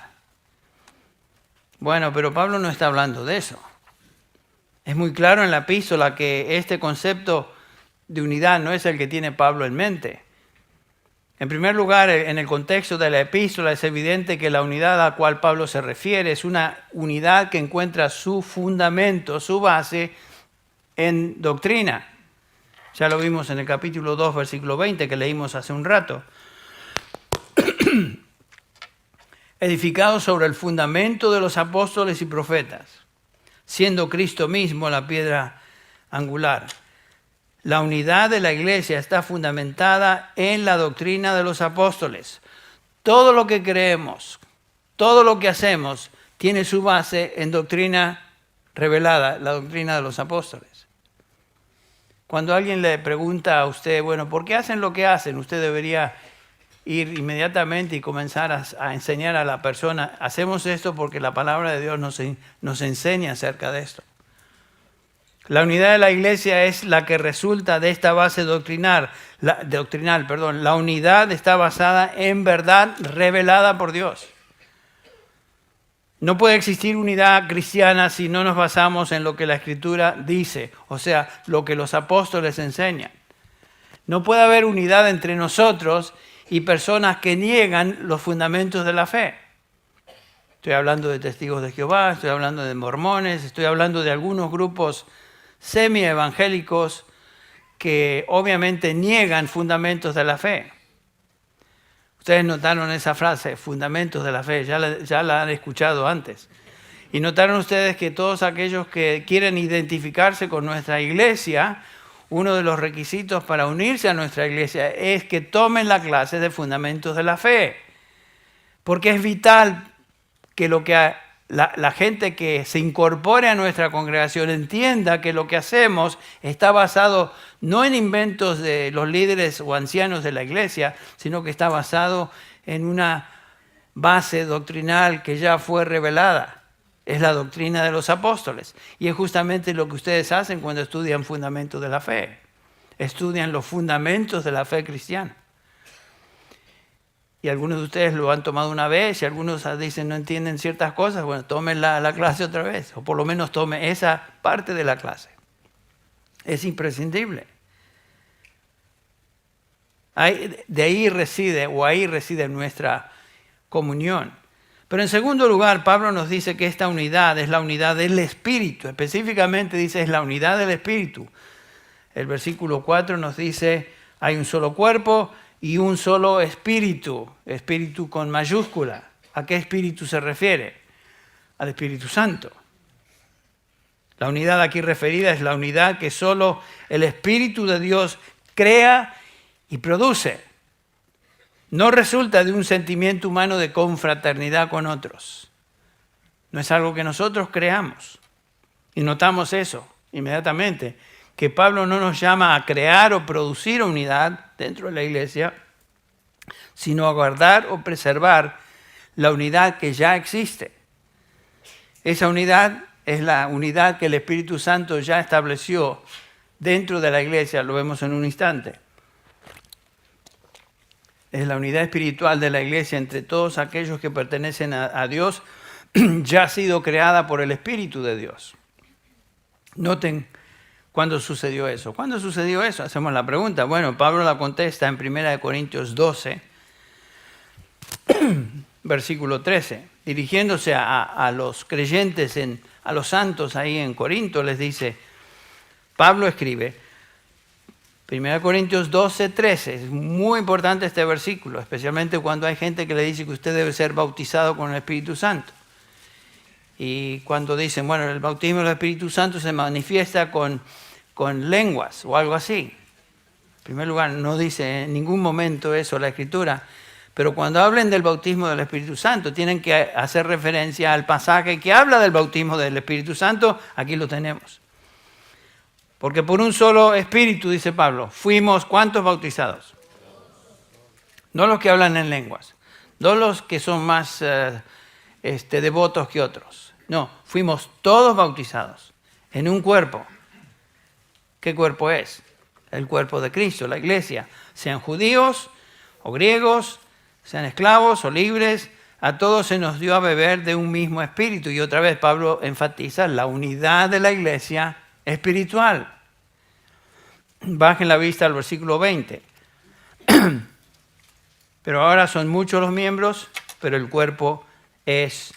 Bueno, pero Pablo no está hablando de eso. Es muy claro en la epístola que este concepto de unidad no es el que tiene Pablo en mente. En primer lugar, en el contexto de la epístola es evidente que la unidad a la cual Pablo se refiere es una unidad que encuentra su fundamento, su base en doctrina. Ya lo vimos en el capítulo 2, versículo 20 que leímos hace un rato. Edificado sobre el fundamento de los apóstoles y profetas, siendo Cristo mismo la piedra angular. La unidad de la iglesia está fundamentada en la doctrina de los apóstoles. Todo lo que creemos, todo lo que hacemos, tiene su base en doctrina revelada, la doctrina de los apóstoles. Cuando alguien le pregunta a usted, bueno, ¿por qué hacen lo que hacen? Usted debería ir inmediatamente y comenzar a enseñar a la persona, hacemos esto porque la palabra de Dios nos enseña acerca de esto. La unidad de la iglesia es la que resulta de esta base doctrinal. La unidad está basada en verdad revelada por Dios. No puede existir unidad cristiana si no nos basamos en lo que la Escritura dice, o sea, lo que los apóstoles enseñan. No puede haber unidad entre nosotros y personas que niegan los fundamentos de la fe. Estoy hablando de testigos de Jehová, estoy hablando de mormones, estoy hablando de algunos grupos semi-evangélicos que obviamente niegan fundamentos de la fe. Ustedes notaron esa frase, fundamentos de la fe, ya la han escuchado antes. Y notaron ustedes que todos aquellos que quieren identificarse con nuestra iglesia, uno de los requisitos para unirse a nuestra iglesia es que tomen la clase de fundamentos de la fe. Porque es vital que la gente que se incorpore a nuestra congregación entienda que lo que hacemos está basado no en inventos de los líderes o ancianos de la iglesia, sino que está basado en una base doctrinal que ya fue revelada. Es la doctrina de los apóstoles. Y es justamente lo que ustedes hacen cuando estudian fundamentos de la fe. Estudian los fundamentos de la fe cristiana. Y algunos de ustedes lo han tomado una vez y algunos dicen no entienden ciertas cosas. Bueno, tomen la clase otra vez. O por lo menos tomen esa parte de la clase. Es imprescindible. Ahí reside nuestra comunión. Pero en segundo lugar, Pablo nos dice que esta unidad es la unidad del Espíritu. Específicamente dice es la unidad del Espíritu. El versículo 4 nos dice hay un solo cuerpo y un solo Espíritu. Espíritu con mayúscula. ¿A qué Espíritu se refiere? Al Espíritu Santo. La unidad aquí referida es la unidad que solo el Espíritu de Dios crea y produce. No resulta de un sentimiento humano de confraternidad con otros. No es algo que nosotros creamos. Y notamos eso inmediatamente, que Pablo no nos llama a crear o producir unidad dentro de la iglesia, sino a guardar o preservar la unidad que ya existe. Esa unidad es la unidad que el Espíritu Santo ya estableció dentro de la iglesia, lo vemos en un instante. Es la unidad espiritual de la iglesia entre todos aquellos que pertenecen a Dios, ya ha sido creada por el Espíritu de Dios. Noten cuándo sucedió eso. ¿Cuándo sucedió eso? Hacemos la pregunta. Bueno, Pablo la contesta en 1 Corintios 12, versículo 13. Dirigiéndose a los creyentes, a los santos ahí en Corinto, les dice, Pablo escribe, 1 Corintios 12, 13. Es muy importante este versículo, especialmente cuando hay gente que le dice que usted debe ser bautizado con el Espíritu Santo. Y cuando dicen, bueno, el bautismo del Espíritu Santo se manifiesta con lenguas o algo así. En primer lugar, no dice en ningún momento eso la Escritura. Pero cuando hablen del bautismo del Espíritu Santo, tienen que hacer referencia al pasaje que habla del bautismo del Espíritu Santo. Aquí lo tenemos. Porque por un solo espíritu, dice Pablo, fuimos ¿cuántos bautizados? No los que hablan en lenguas, no los que son más devotos que otros. No, fuimos todos bautizados en un cuerpo. ¿Qué cuerpo es? El cuerpo de Cristo, la iglesia. Sean judíos o griegos, sean esclavos o libres, a todos se nos dio a beber de un mismo espíritu. Y otra vez Pablo enfatiza la unidad de la iglesia espiritual. Bajen la vista al versículo 20. Pero ahora son muchos los miembros, pero el cuerpo es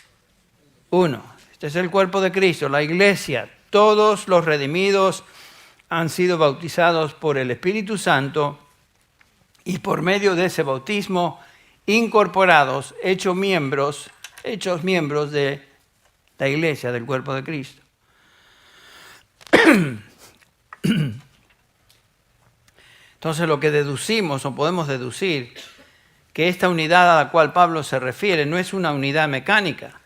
uno. Este es el cuerpo de Cristo, la iglesia. Todos los redimidos han sido bautizados por el Espíritu Santo y por medio de ese bautismo incorporados, hechos miembros de la iglesia, del cuerpo de Cristo. Entonces lo que deducimos o podemos deducir que esta unidad a la cual Pablo se refiere no es una unidad mecánica,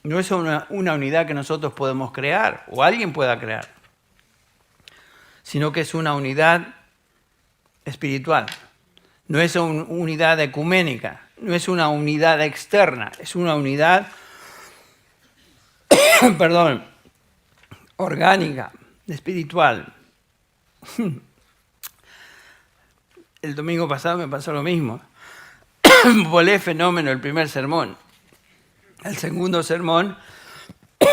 no es una unidad que nosotros podemos crear o alguien pueda crear, sino que es una unidad espiritual, no es una unidad ecuménica, no es una unidad externa, es una unidad orgánica, espiritual. El domingo pasado me pasó lo mismo. Volé fenómeno el primer sermón. El segundo sermón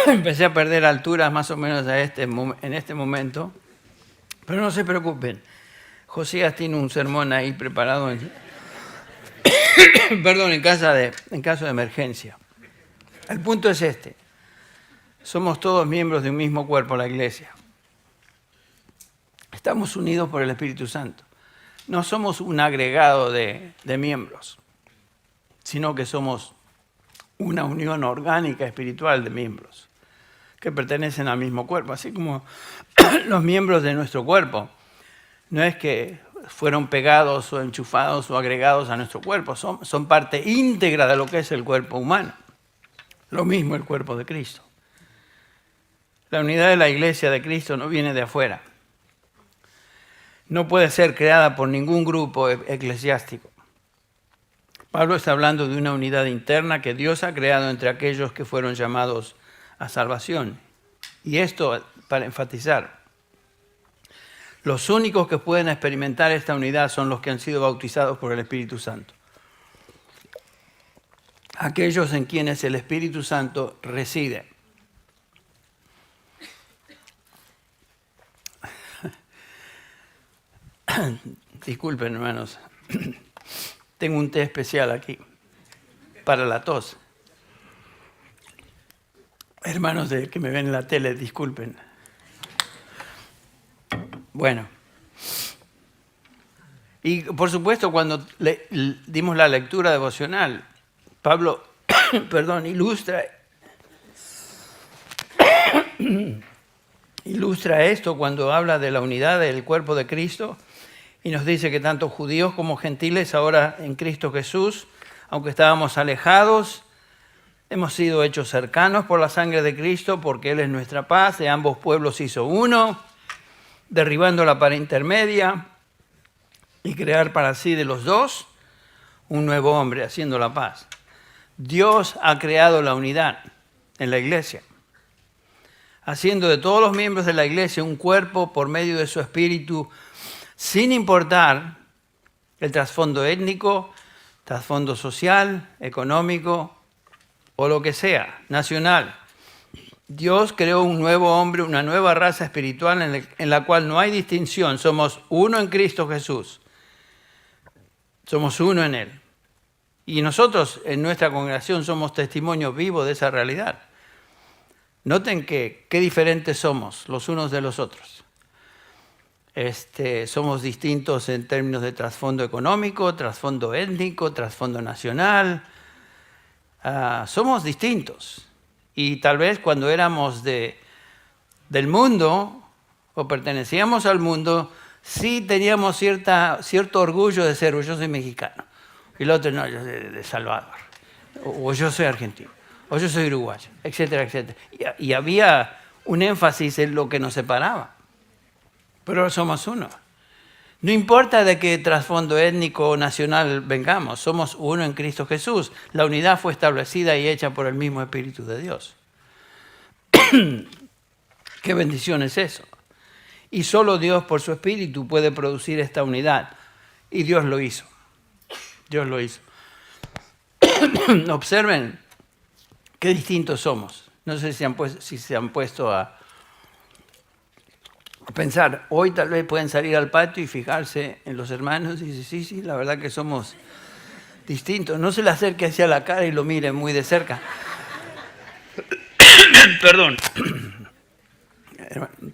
empecé a perder alturas más o menos en este momento. Pero no se preocupen. Josías tiene un sermón ahí preparado en caso de emergencia. El punto es este. Somos todos miembros de un mismo cuerpo, la iglesia. Estamos unidos por el Espíritu Santo. No somos un agregado de miembros, sino que somos una unión orgánica espiritual de miembros que pertenecen al mismo cuerpo, así como los miembros de nuestro cuerpo. No es que fueron pegados o enchufados o agregados a nuestro cuerpo, son parte íntegra de lo que es el cuerpo humano. Lo mismo el cuerpo de Cristo. La unidad de la iglesia de Cristo no viene de afuera. No puede ser creada por ningún grupo eclesiástico. Pablo está hablando de una unidad interna que Dios ha creado entre aquellos que fueron llamados a salvación. Y esto, para enfatizar, los únicos que pueden experimentar esta unidad son los que han sido bautizados por el Espíritu Santo. Aquellos en quienes el Espíritu Santo reside. Disculpen, hermanos. Tengo un té especial aquí para la tos. Hermanos que me ven en la tele, disculpen. Bueno. Y por supuesto, cuando dimos la lectura devocional, Pablo ilustra esto cuando habla de la unidad del cuerpo de Cristo y nos dice que tanto judíos como gentiles ahora en Cristo Jesús, aunque estábamos alejados, hemos sido hechos cercanos por la sangre de Cristo porque Él es nuestra paz, de ambos pueblos hizo uno, derribando la pared intermedia y crear para sí de los dos un nuevo hombre haciendo la paz. Dios ha creado la unidad en la iglesia, haciendo de todos los miembros de la iglesia un cuerpo por medio de su espíritu, sin importar el trasfondo étnico, trasfondo social, económico o lo que sea, nacional. Dios creó un nuevo hombre, una nueva raza espiritual en la cual no hay distinción. Somos uno en Cristo Jesús. Somos uno en Él. Y nosotros en nuestra congregación somos testimonios vivos de esa realidad. Noten qué diferentes somos los unos de los otros. Somos distintos en términos de trasfondo económico, trasfondo étnico, trasfondo nacional. Somos distintos. Y tal vez cuando éramos del mundo o pertenecíamos al mundo, sí teníamos cierto orgullo de ser, yo soy mexicano. Y el otro no, yo soy de Salvador. O yo soy argentino. O yo soy uruguayo, etcétera, etcétera. Y había un énfasis en lo que nos separaba. Pero somos uno. No importa de qué trasfondo étnico o nacional vengamos, somos uno en Cristo Jesús. La unidad fue establecida y hecha por el mismo Espíritu de Dios. Qué bendición es eso. Y solo Dios por su Espíritu puede producir esta unidad. Y Dios lo hizo. Dios lo hizo. Observen qué distintos somos. No sé si se han puesto a pensar. Hoy tal vez pueden salir al patio y fijarse en los hermanos y decir, sí, la verdad que somos distintos. No se le acerque hacia la cara y lo miren muy de cerca. Perdón.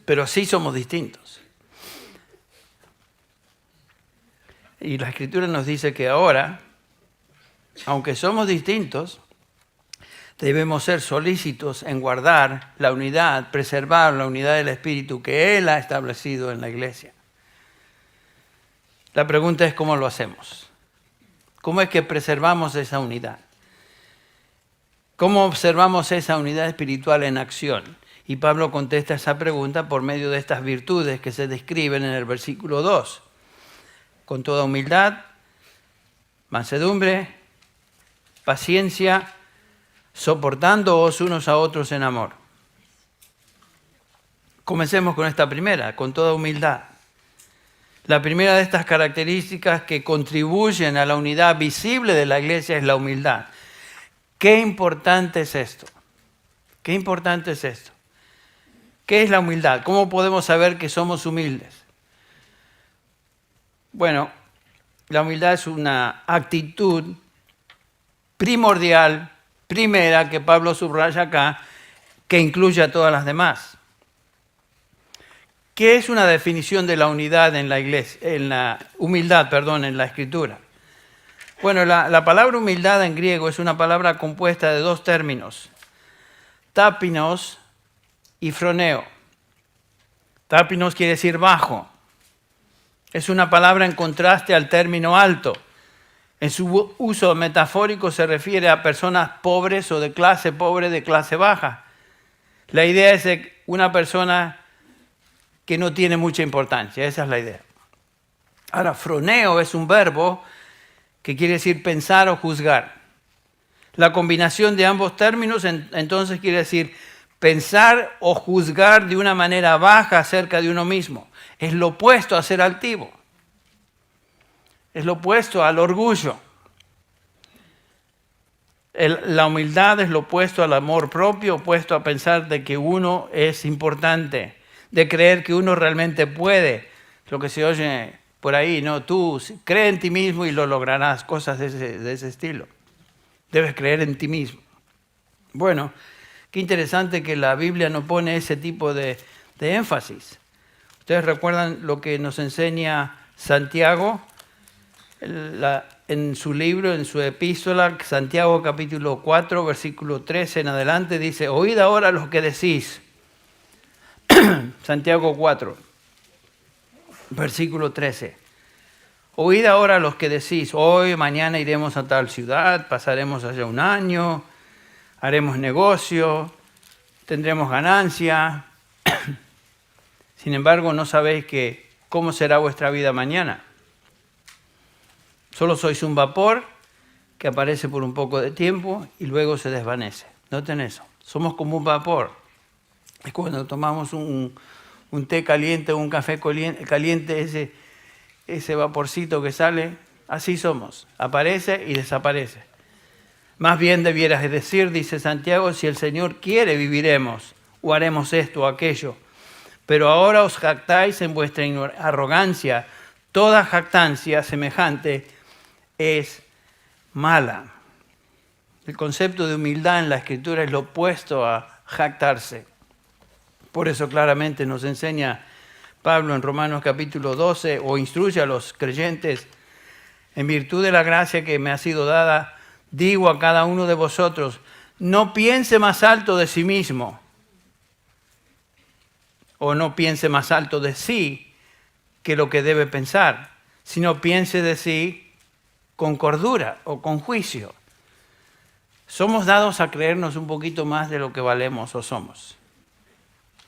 Pero sí somos distintos. Y la Escritura nos dice que ahora, aunque somos distintos, debemos ser solícitos en guardar la unidad, preservar la unidad del Espíritu que Él ha establecido en la iglesia. La pregunta es cómo lo hacemos. ¿Cómo es que preservamos esa unidad? ¿Cómo observamos esa unidad espiritual en acción? Y Pablo contesta esa pregunta por medio de estas virtudes que se describen en el versículo 2. Con toda humildad, mansedumbre, paciencia, soportándoos unos a otros en amor. Comencemos con esta primera, con toda humildad. La primera de estas características que contribuyen a la unidad visible de la iglesia es la humildad. Qué importante es esto. Qué importante es esto. ¿Qué es la humildad? ¿Cómo podemos saber que somos humildes? Bueno, la humildad es una actitud primordial, primera, que Pablo subraya acá, que incluye a todas las demás. ¿Qué es una definición de la unidad en la iglesia, en la humildad, en la Escritura? Bueno, la palabra humildad en griego es una palabra compuesta de dos términos, tapinos y froneo. Tapinos quiere decir bajo. Es una palabra en contraste al término alto. En su uso metafórico se refiere a personas pobres o de clase pobre, de clase baja. La idea es de una persona que no tiene mucha importancia, esa es la idea. Ahora, froneo es un verbo que quiere decir pensar o juzgar. La combinación de ambos términos entonces quiere decir pensar o juzgar de una manera baja acerca de uno mismo. Es lo opuesto a ser altivo. Es lo opuesto al orgullo. La humildad es lo opuesto al amor propio, opuesto a pensar de que uno es importante, de creer que uno realmente puede. Lo que se oye por ahí, ¿no? Tú cree en ti mismo y lo lograrás, cosas de ese estilo. Debes creer en ti mismo. Bueno, qué interesante que la Biblia no pone ese tipo de énfasis. Ustedes recuerdan lo que nos enseña Santiago en su libro, en su epístola, Santiago capítulo 4, versículo 13 en adelante, dice, oíd ahora lo que decís. Santiago 4, versículo 13. Oíd ahora los que decís, hoy, mañana iremos a tal ciudad, pasaremos allá un año, haremos negocio, tendremos ganancia. Sin embargo, no sabéis cómo será vuestra vida mañana. Solo sois un vapor que aparece por un poco de tiempo y luego se desvanece. Noten eso. Somos como un vapor. Es cuando tomamos un té caliente o un café caliente, ese vaporcito que sale, así somos. Aparece y desaparece. Más bien debieras decir, dice Santiago, si el Señor quiere viviremos o haremos esto o aquello. Pero ahora os jactáis en vuestra arrogancia. Toda jactancia semejante es mala. El concepto de humildad en la Escritura es lo opuesto a jactarse. Por eso claramente nos enseña Pablo en Romanos capítulo 12, o instruye a los creyentes, en virtud de la gracia que me ha sido dada, digo a cada uno de vosotros, no piense más alto de sí mismo, o no piense más alto de sí que lo que debe pensar, sino piense de sí con cordura o con juicio. Somos dados a creernos un poquito más de lo que valemos o somos.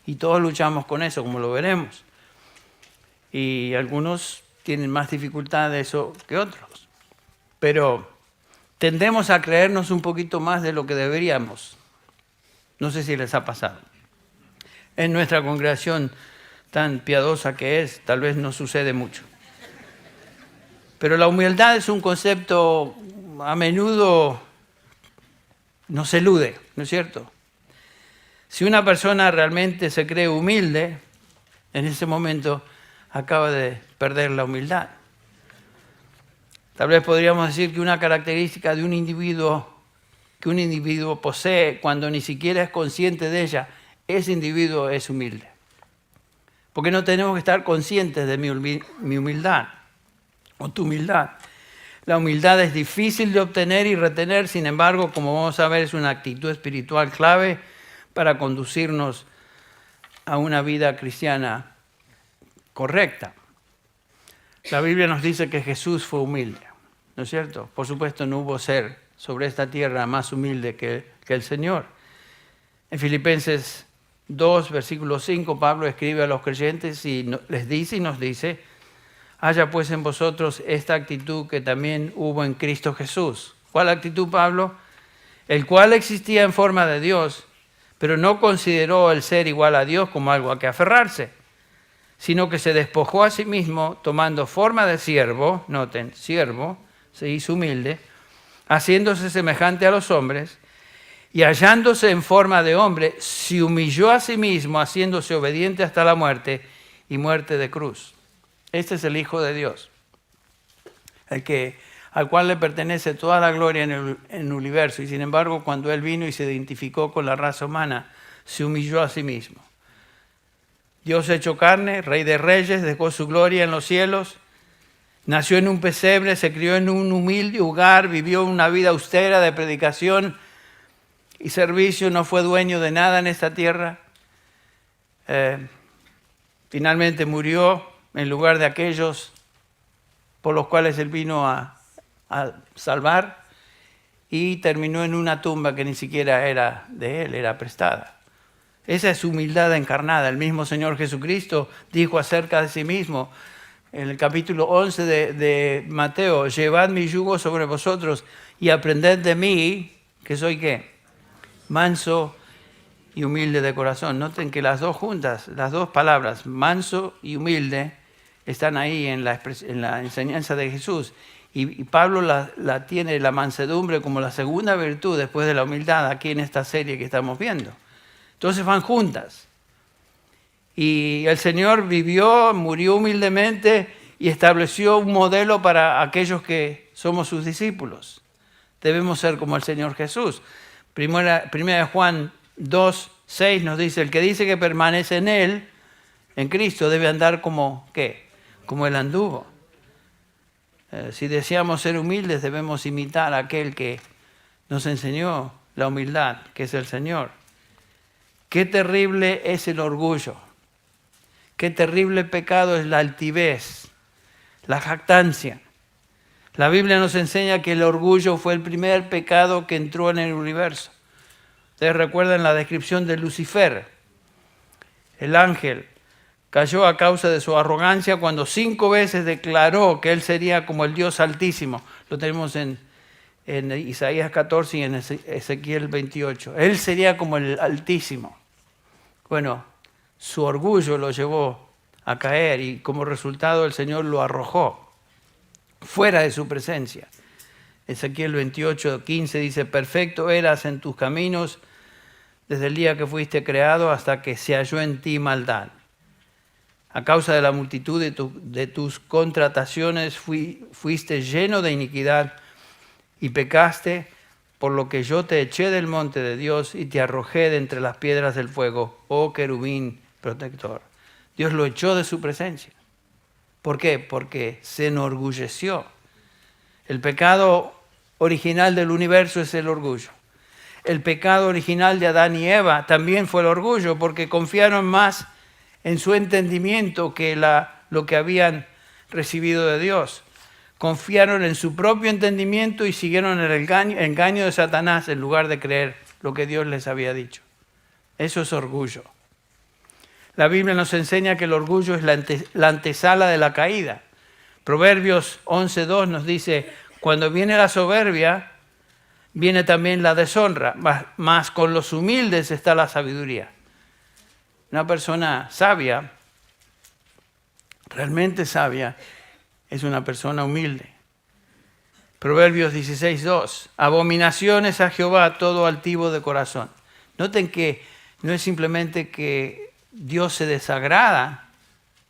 Y todos luchamos con eso, como lo veremos. Y algunos tienen más dificultad de eso que otros. Pero tendemos a creernos un poquito más de lo que deberíamos. No sé si les ha pasado. En nuestra congregación tan piadosa que es, tal vez no sucede mucho. Pero la humildad es un concepto a menudo nos elude, ¿no es cierto? Si una persona realmente se cree humilde, en ese momento acaba de perder la humildad. Tal vez podríamos decir que una característica de un individuo que un individuo posee cuando ni siquiera es consciente de ella, ese individuo es humilde. Porque no tenemos que estar conscientes de mi humildad o tu humildad. La humildad es difícil de obtener y retener, sin embargo, como vamos a ver, es una actitud espiritual clave para conducirnos a una vida cristiana correcta. La Biblia nos dice que Jesús fue humilde, ¿no es cierto? Por supuesto, no hubo ser sobre esta tierra más humilde que el Señor. En Filipenses 2, versículo 5, Pablo escribe a los creyentes y les dice y nos dice, haya pues en vosotros esta actitud que también hubo en Cristo Jesús. ¿Cuál actitud, Pablo? El cual existía en forma de Dios, pero no consideró el ser igual a Dios como algo a que aferrarse, sino que se despojó a sí mismo tomando forma de siervo, noten, siervo, se hizo humilde, haciéndose semejante a los hombres, y hallándose en forma de hombre, se humilló a sí mismo, haciéndose obediente hasta la muerte y muerte de cruz. Este es el Hijo de Dios. al cual le pertenece toda la gloria en el universo. Y sin embargo, cuando Él vino y se identificó con la raza humana, se humilló a sí mismo. Dios hecho carne, Rey de Reyes, dejó su gloria en los cielos, nació en un pesebre, se crió en un humilde hogar, vivió una vida austera de predicación y servicio, no fue dueño de nada en esta tierra. Finalmente murió en lugar de aquellos por los cuales Él vino a salvar, y terminó en una tumba que ni siquiera era de Él, era prestada. Esa es humildad encarnada. El mismo Señor Jesucristo dijo acerca de sí mismo en el capítulo 11 de Mateo: llevad mi yugo sobre vosotros y aprended de mí, que soy ¿qué? Manso y humilde de corazón. Noten que las dos juntas, las dos palabras, manso y humilde, están ahí en la enseñanza de Jesús. Y Pablo la tiene, la mansedumbre, como la segunda virtud después de la humildad, aquí en esta serie que estamos viendo. Entonces van juntas. Y el Señor vivió, murió humildemente y estableció un modelo para aquellos que somos sus discípulos. Debemos ser como el Señor Jesús. Primera de Juan 2:6 nos dice: el que dice que permanece en Él, en Cristo, debe andar como ¿qué? Como Él anduvo. Si deseamos ser humildes, debemos imitar a aquel que nos enseñó la humildad, que es el Señor. Qué terrible es el orgullo. Qué terrible pecado es la altivez, la jactancia. La Biblia nos enseña que el orgullo fue el primer pecado que entró en el universo. Ustedes recuerdan la descripción de Lucifer. El ángel cayó a causa de su arrogancia cuando 5 veces declaró que él sería como el Dios Altísimo. Lo tenemos en Isaías 14 y en Ezequiel 28. Él sería como el Altísimo. Bueno, su orgullo lo llevó a caer y como resultado el Señor lo arrojó fuera de su presencia. Ezequiel 28:15 dice: perfecto eras en tus caminos desde el día que fuiste creado hasta que se halló en ti maldad. A causa de la multitud de tus contrataciones fuiste lleno de iniquidad y pecaste, por lo que yo te eché del monte de Dios y te arrojé de entre las piedras del fuego, oh querubín protector. Dios lo echó de su presencia. ¿Por qué? Porque se enorgulleció. El pecado original del universo es el orgullo. El pecado original de Adán y Eva también fue el orgullo, porque confiaron más en su entendimiento que lo que habían recibido de Dios. Confiaron en su propio entendimiento y siguieron el engaño de Satanás en lugar de creer lo que Dios les había dicho. Eso es orgullo. La Biblia nos enseña que el orgullo es la antesala de la caída. Proverbios 11:2 nos dice: cuando viene la soberbia, viene también la deshonra, mas con los humildes está la sabiduría. Una persona sabia, realmente sabia, es una persona humilde. Proverbios 16:2. Abominaciones a Jehová todo altivo de corazón. Noten que no es simplemente que Dios se desagrada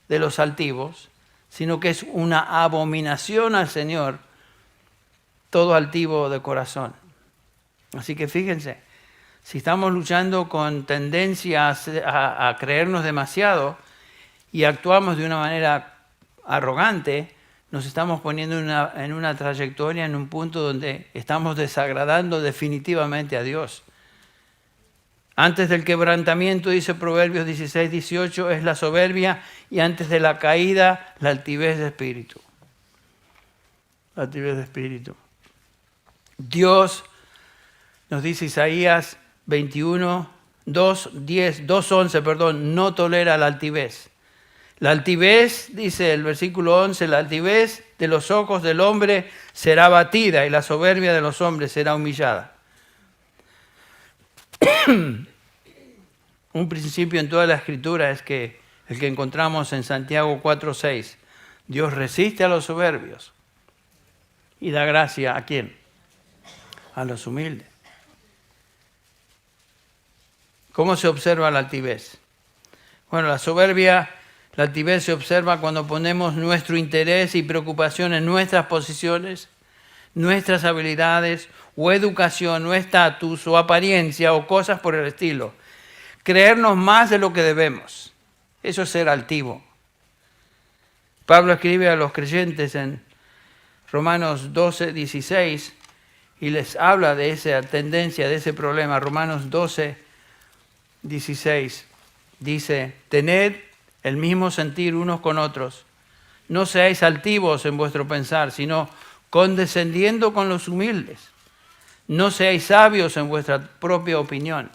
de los altivos, sino que es una abominación al Señor todo altivo de corazón. Así que fíjense, si estamos luchando con tendencia a creernos demasiado y actuamos de una manera arrogante, nos estamos poniendo en una trayectoria, en un punto donde estamos desagradando definitivamente a Dios. Antes del quebrantamiento, dice Proverbios 16:18, es la soberbia, y antes de la caída, la altivez de espíritu. La altivez de espíritu. Dios, nos dice Isaías 2:11, no tolera la altivez. La altivez, dice el versículo 11, la altivez de los ojos del hombre será abatida y la soberbia de los hombres será humillada. Un principio en toda la Escritura es que el que encontramos en Santiago 4:6, Dios resiste a los soberbios y da gracia ¿a quién? A los humildes. ¿Cómo se observa la altivez? Bueno, la soberbia La altivez se observa cuando ponemos nuestro interés y preocupación en nuestras posiciones, nuestras habilidades o educación o estatus o apariencia o cosas por el estilo. Creernos más de lo que debemos. Eso es ser altivo. Pablo escribe a los creyentes en Romanos 12, 16 y les habla de esa tendencia, de ese problema. Romanos 12, 16 dice: tened el mismo sentir unos con otros. No seáis altivos en vuestro pensar, sino condescendiendo con los humildes. No seáis sabios en vuestra propia opinión.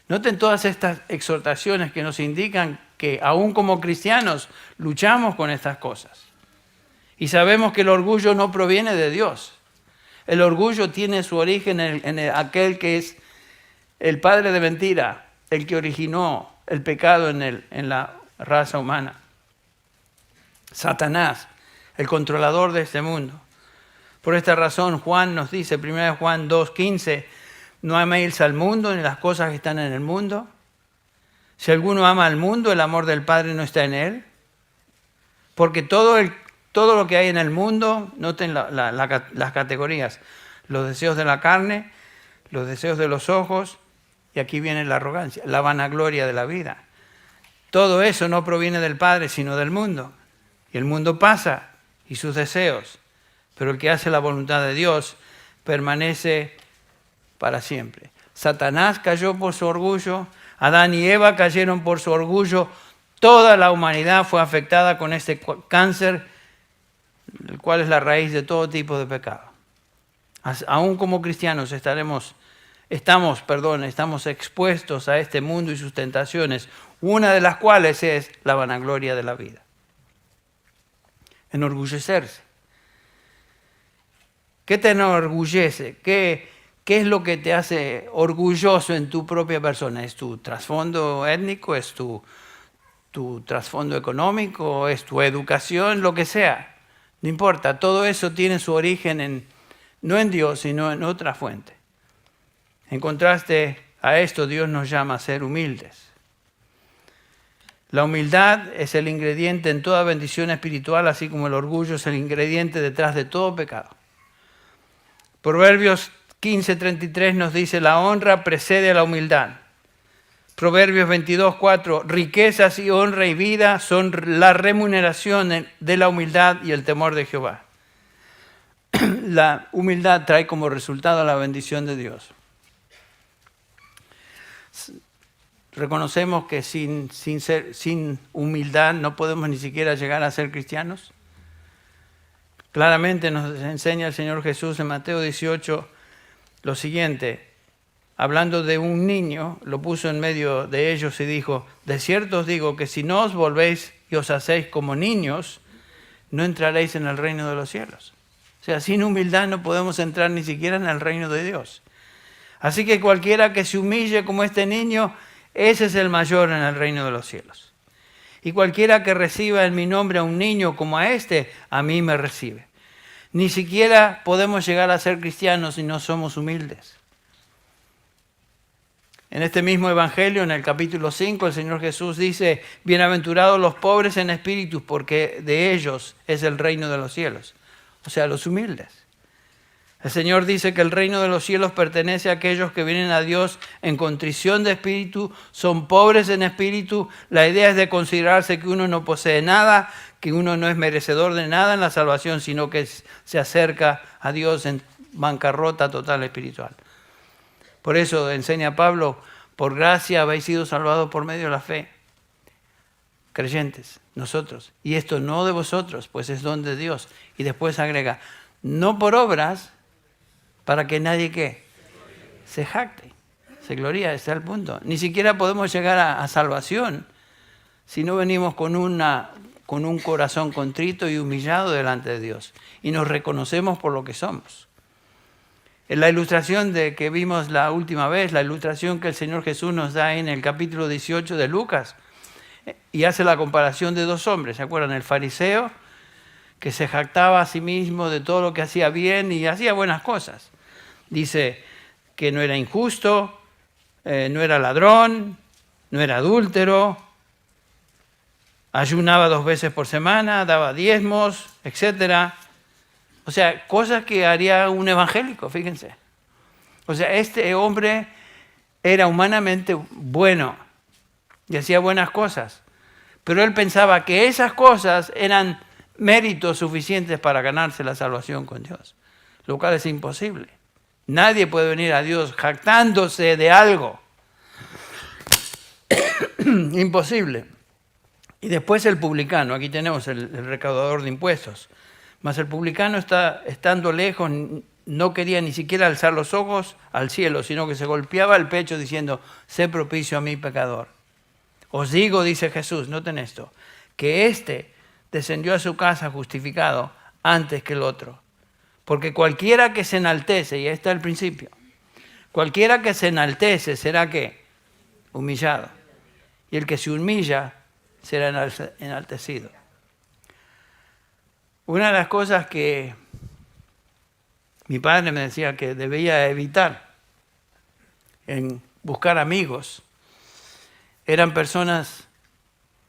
Noten todas estas exhortaciones que nos indican que aún como cristianos luchamos con estas cosas. Y sabemos que el orgullo no proviene de Dios. El orgullo tiene su origen en aquel que es el padre de mentira, el que originó el pecado en la raza humana. Satanás, el controlador de este mundo. Por esta razón Juan nos dice, 1 Juan 2:15, no améis al mundo ni las cosas que están en el mundo. Si alguno ama al mundo, el amor del Padre no está en él. Porque todo lo que hay en el mundo, noten las categorías, los deseos de la carne, los deseos de los ojos, y aquí viene la arrogancia, la vanagloria de la vida. Todo eso no proviene del Padre, sino del mundo. Y el mundo pasa, y sus deseos, pero el que hace la voluntad de Dios permanece para siempre. Satanás cayó por su orgullo, Adán y Eva cayeron por su orgullo, toda la humanidad fue afectada con este cáncer, el cual es la raíz de todo tipo de pecado. Aún como cristianos estamos expuestos a este mundo y sus tentaciones, una de las cuales es la vanagloria de la vida. Enorgullecerse. ¿Qué te enorgullece? ¿Qué es lo que te hace orgulloso en tu propia persona? ¿Es tu trasfondo étnico? ¿Es tu trasfondo económico? ¿Es tu educación? Lo que sea. No importa, todo eso tiene su origen no en Dios, sino en otra fuente. En contraste a esto, Dios nos llama a ser humildes. La humildad es el ingrediente en toda bendición espiritual, así como el orgullo es el ingrediente detrás de todo pecado. Proverbios 15:33 nos dice: la honra precede a la humildad. Proverbios 22:4, riquezas y honra y vida son la remuneración de la humildad y el temor de Jehová. La humildad trae como resultado la bendición de Dios. Reconocemos que sin humildad no podemos ni siquiera llegar a ser cristianos. Claramente nos enseña el Señor Jesús en Mateo 18 lo siguiente. Hablando de un niño, lo puso en medio de ellos y dijo: de cierto os digo que si no os volvéis y os hacéis como niños, no entraréis en el reino de los cielos. O sea, sin humildad no podemos entrar ni siquiera en el reino de Dios. Así que cualquiera que se humille como este niño, ese es el mayor en el reino de los cielos. Y cualquiera que reciba en mi nombre a un niño como a este, a mí me recibe. Ni siquiera podemos llegar a ser cristianos si no somos humildes. En este mismo evangelio, en el capítulo 5, el Señor Jesús dice: bienaventurados los pobres en espíritu, porque de ellos es el reino de los cielos. O sea, los humildes. El Señor dice que el reino de los cielos pertenece a aquellos que vienen a Dios en contrición de espíritu, son pobres en espíritu. La idea es de considerarse que uno no posee nada, que uno no es merecedor de nada en la salvación, sino que se acerca a Dios en bancarrota total espiritual. Por eso enseña Pablo: por gracia habéis sido salvados por medio de la fe. Creyentes, nosotros. Y esto no de vosotros, pues es don de Dios. Y después agrega: no por obras, para que nadie ¿qué? Se jacte, se gloría, está el punto. Ni siquiera podemos llegar a salvación si no venimos con un corazón contrito y humillado delante de Dios y nos reconocemos por lo que somos. En la ilustración que vimos la última vez, la ilustración que el Señor Jesús nos da en el capítulo 18 de Lucas, y hace la comparación de dos hombres, ¿se acuerdan? El fariseo, que se jactaba a sí mismo de todo lo que hacía bien y hacía buenas cosas. Dice que no era injusto, no era ladrón, no era adúltero, ayunaba 2 veces por semana, daba diezmos, etc. O sea, cosas que haría un evangélico, fíjense. O sea, este hombre era humanamente bueno y hacía buenas cosas, pero él pensaba que esas cosas eran méritos suficientes para ganarse la salvación con Dios, lo cual es imposible. Nadie puede venir a Dios jactándose de algo. Imposible. Y después el publicano, aquí tenemos el recaudador de impuestos, mas el publicano estando lejos no quería ni siquiera alzar los ojos al cielo, sino que se golpeaba el pecho diciendo, sé propicio a mi pecador. Os digo, dice Jesús, noten esto, que éste descendió a su casa justificado antes que el otro. Porque cualquiera que se enaltece, y ahí está el principio, cualquiera que se enaltece será ¿qué? Humillado. Y el que se humilla será enaltecido. Una de las cosas que mi padre me decía que debía evitar en buscar amigos eran personas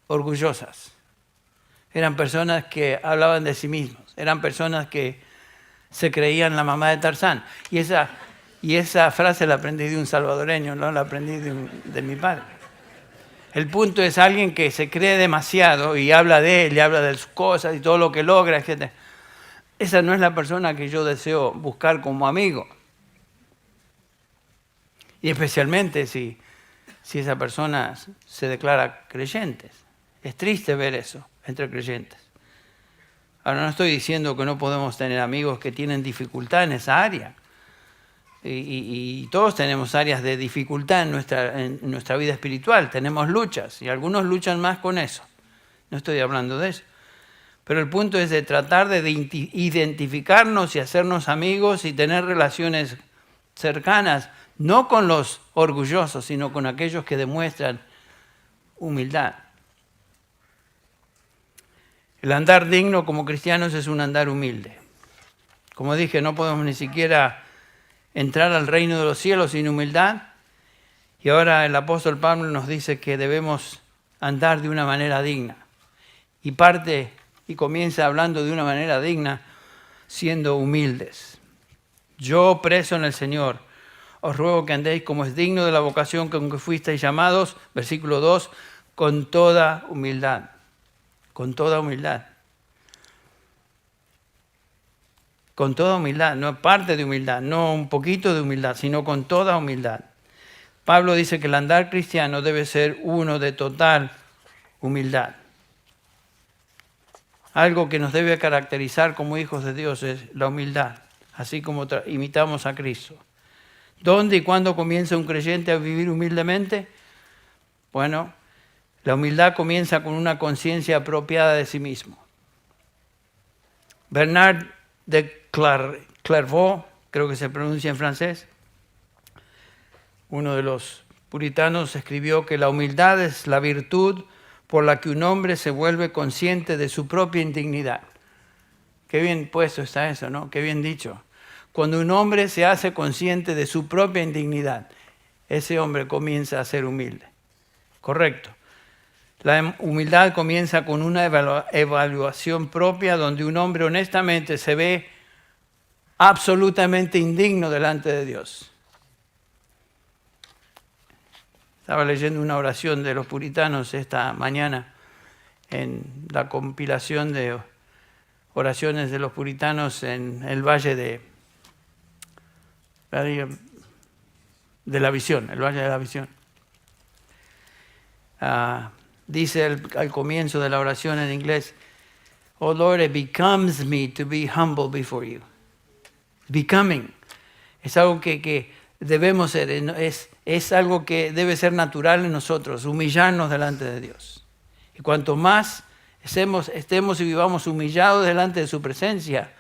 orgullosas, eran personas que hablaban de sí mismos, eran personas que se creían la mamá de Tarzán. Y esa frase la aprendí de un salvadoreño, no la aprendí de mi padre. El punto es alguien que se cree demasiado y habla de él, y habla de sus cosas y todo lo que logra, etc. Esa no es la persona que yo deseo buscar como amigo. Y especialmente si esa persona se declara creyente. Es triste ver eso entre creyentes. Ahora no estoy diciendo que no podemos tener amigos que tienen dificultad en esa área. Y todos tenemos áreas de dificultad en nuestra vida espiritual. Tenemos luchas y algunos luchan más con eso. No estoy hablando de eso. Pero el punto es de tratar de identificarnos y hacernos amigos y tener relaciones cercanas, no con los orgullosos, sino con aquellos que demuestran humildad. El andar digno como cristianos es un andar humilde. Como dije, no podemos ni siquiera entrar al reino de los cielos sin humildad. Y ahora el apóstol Pablo nos dice que debemos andar de una manera digna. Y comienza hablando de una manera digna, siendo humildes. Yo, preso en el Señor, os ruego que andéis como es digno de la vocación con que fuisteis llamados, versículo 2, con toda humildad. Con toda humildad. Con toda humildad, no parte de humildad, no un poquito de humildad, sino con toda humildad. Pablo dice que el andar cristiano debe ser uno de total humildad. Algo que nos debe caracterizar como hijos de Dios es la humildad, así como imitamos a Cristo. ¿Dónde y cuándo comienza un creyente a vivir humildemente? Bueno, la humildad comienza con una conciencia apropiada de sí mismo. Bernard de Clairvaux, creo que se pronuncia en francés, uno de los puritanos, escribió que la humildad es la virtud por la que un hombre se vuelve consciente de su propia indignidad. Qué bien puesto está eso, ¿no? Qué bien dicho. Cuando un hombre se hace consciente de su propia indignidad, ese hombre comienza a ser humilde. Correcto. La humildad comienza con una evaluación propia donde un hombre honestamente se ve absolutamente indigno delante de Dios. Estaba leyendo una oración de los puritanos esta mañana en la compilación de oraciones de los puritanos en el Valle de la Visión, el Valle de la Visión. Dice al comienzo de la oración en inglés, "Oh Lord, it becomes me to be humble before you." Becoming es algo que debemos ser, es algo que debe ser natural en nosotros, humillarnos delante de Dios. Y cuanto más estemos y vivamos humillados delante de su presencia,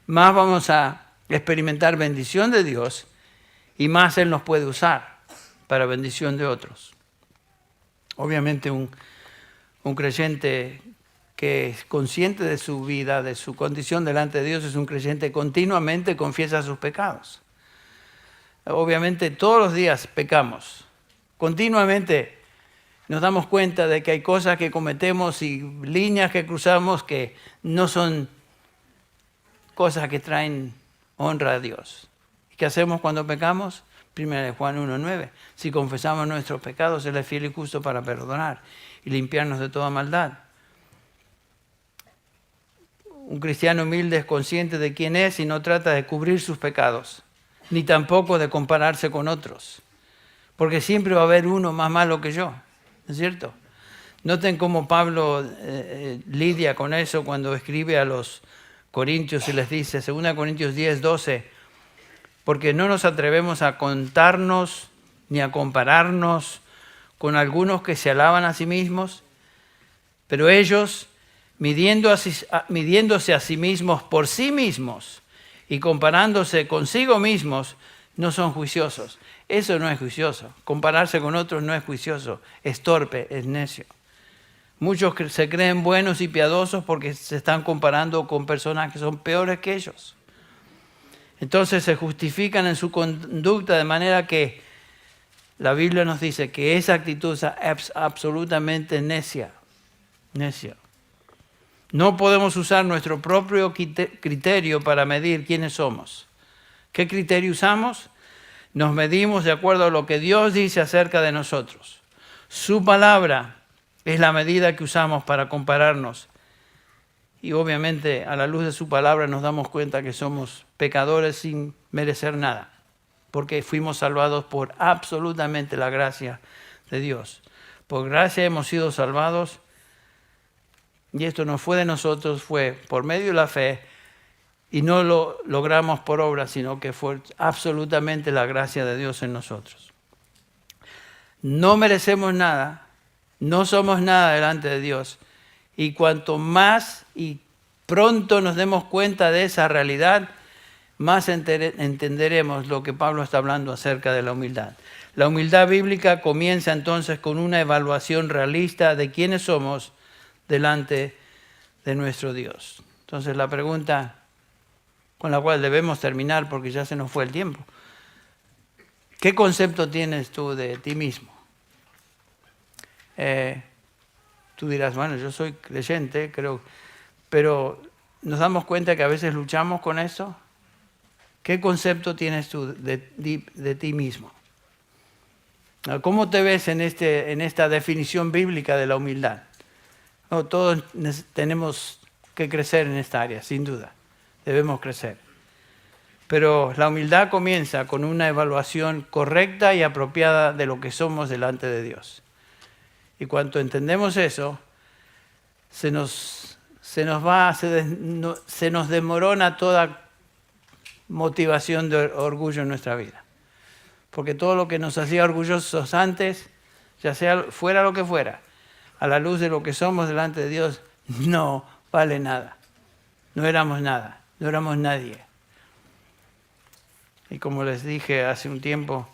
más vamos a experimentar bendición de Dios y más Él nos puede usar para bendición de otros. Obviamente un creyente que es consciente de su vida, de su condición delante de Dios, es un creyente que continuamente confiesa sus pecados. Obviamente todos los días pecamos, continuamente nos damos cuenta de que hay cosas que cometemos y líneas que cruzamos que no son cosas que traen honra a Dios. ¿Qué hacemos cuando pecamos? 1 Juan 1:9. Si confesamos nuestros pecados, Él es fiel y justo para perdonar y limpiarnos de toda maldad. Un cristiano humilde es consciente de quién es y no trata de cubrir sus pecados, ni tampoco de compararse con otros, porque siempre va a haber uno más malo que yo, ¿no es cierto? Noten cómo Pablo lidia con eso cuando escribe a los Corintios y les dice, 2 Corintios 10:12, porque no nos atrevemos a contarnos ni a compararnos con algunos que se alaban a sí mismos, pero ellos, midiéndose a sí mismos por sí mismos y comparándose consigo mismos, no son juiciosos. Eso no es juicioso. Compararse con otros no es juicioso. Es torpe, es necio. Muchos se creen buenos y piadosos porque se están comparando con personas que son peores que ellos. Entonces se justifican en su conducta de manera que la Biblia nos dice que esa actitud es absolutamente necia. No podemos usar nuestro propio criterio para medir quiénes somos. ¿Qué criterio usamos? Nos medimos de acuerdo a lo que Dios dice acerca de nosotros. Su palabra es la medida que usamos para compararnos. Y obviamente a la luz de su palabra nos damos cuenta que somos pecadores sin merecer nada, porque fuimos salvados por absolutamente la gracia de Dios. Por gracia hemos sido salvados, y esto no fue de nosotros, fue por medio de la fe, y no lo logramos por obra, sino que fue absolutamente la gracia de Dios en nosotros. No merecemos nada, no somos nada delante de Dios, y cuanto más y pronto nos demos cuenta de esa realidad, más entenderemos lo que Pablo está hablando acerca de la humildad. La humildad bíblica comienza entonces con una evaluación realista de quiénes somos delante de nuestro Dios. Entonces la pregunta con la cual debemos terminar, porque ya se nos fue el tiempo, ¿qué concepto tienes tú de ti mismo? Tú dirás, bueno, yo soy creyente, creo, pero nos damos cuenta que a veces luchamos con eso. ¿Qué concepto tienes tú de ti mismo? ¿Cómo te ves en esta definición bíblica de la humildad? No, todos tenemos que crecer en esta área, sin duda. Debemos crecer. Pero la humildad comienza con una evaluación correcta y apropiada de lo que somos delante de Dios. Y cuando entendemos eso, se nos desmorona toda motivación de orgullo en nuestra vida. Porque todo lo que nos hacía orgullosos antes, ya sea fuera lo que fuera, a la luz de lo que somos delante de Dios, no vale nada. No éramos nada, no éramos nadie. Y como les dije hace un tiempo,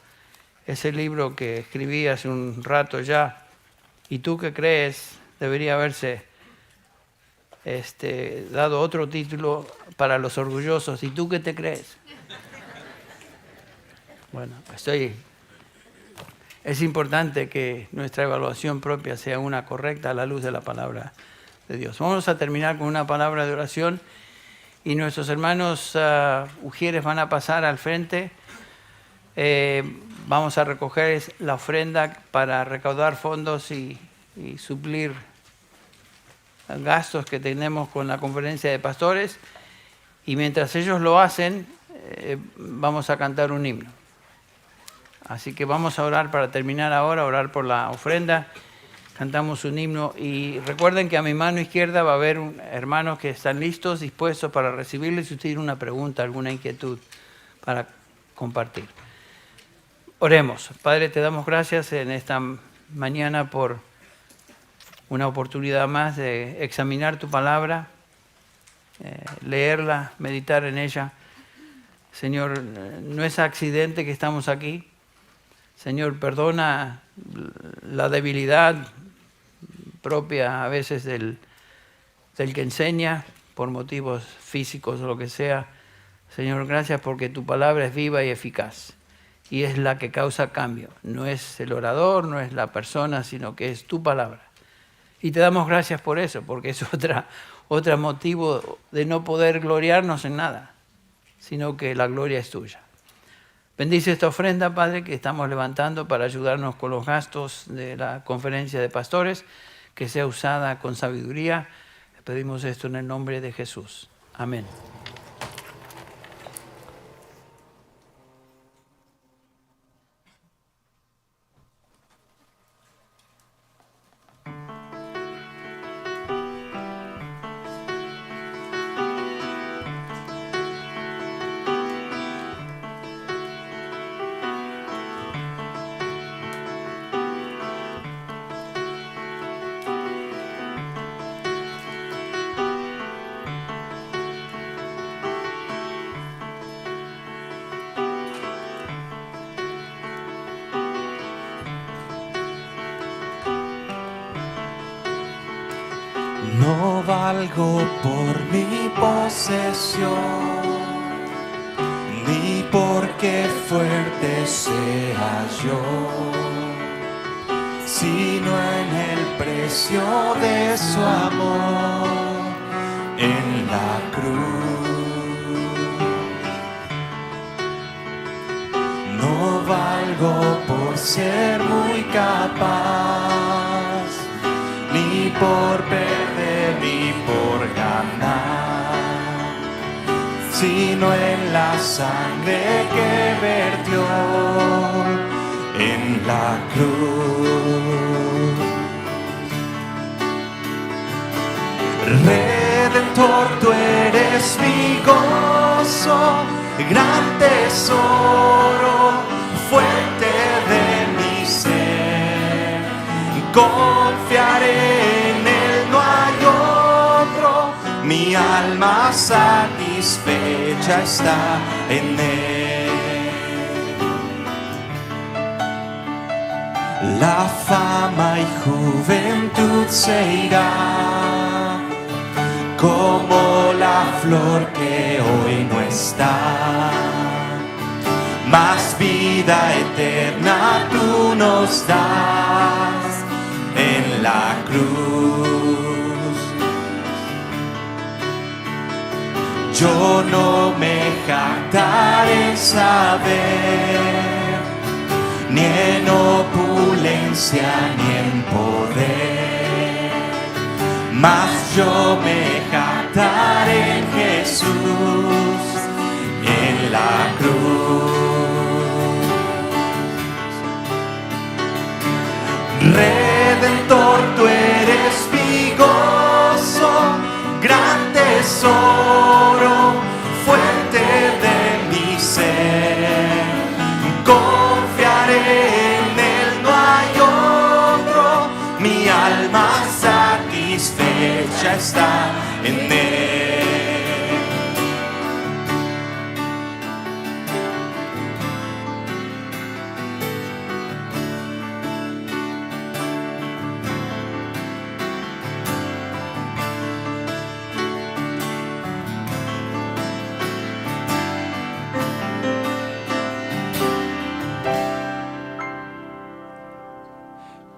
ese libro que escribí hace un rato ya, ¿y tú qué crees? Debería haberse dado otro título para los orgullosos. ¿Y tú qué te crees? Bueno, es importante que nuestra evaluación propia sea una correcta a la luz de la palabra de Dios. Vamos a terminar con una palabra de oración y nuestros hermanos ujieres van a pasar al frente. Vamos a recoger la ofrenda para recaudar fondos y suplir gastos que tenemos con la conferencia de pastores. Y mientras ellos lo hacen, vamos a cantar un himno. Así que vamos a orar para terminar ahora, orar por la ofrenda. Cantamos un himno y recuerden que a mi mano izquierda va a haber hermanos que están listos, dispuestos para recibirles si usted tiene una pregunta, alguna inquietud para compartir. Oremos. Padre, te damos gracias en esta mañana por una oportunidad más de examinar tu palabra, leerla, meditar en ella. Señor, no es accidente que estamos aquí. Señor, perdona la debilidad propia a veces del que enseña por motivos físicos o lo que sea. Señor, gracias porque tu palabra es viva y eficaz. y es la que causa cambio. No es el orador, no es la persona, sino que es tu palabra. Y te damos gracias por eso, porque es otro motivo de no poder gloriarnos en nada, sino que la gloria es tuya. Bendice esta ofrenda, Padre, que estamos levantando para ayudarnos con los gastos de la conferencia de pastores, que sea usada con sabiduría. Pedimos esto en el nombre de Jesús. Amén. No valgo por mi posesión, ni porque fuerte sea yo, sino en el precio de su amor en la cruz. No valgo por ser muy capaz, ni por perder ni por ganar, sino en la sangre que vertió en la cruz. Redentor, tú eres mi gozo, gran tesoro, fuente de mi ser. Confiaré en él, no hay otro, mi alma satisfecha está en él. La fama y juventud se irá, como la flor que hoy no está, mas vida eterna tú nos das en la cruz. Yo no me jactaré en saber, ni en opulencia ni en poder, mas yo me jactaré en Jesús, en la cruz. Redentor, tú eres mi gozo, gran tesoro, fuente de mi ser. Confiaré en él, no hay otro, mi alma satisfecha está en él.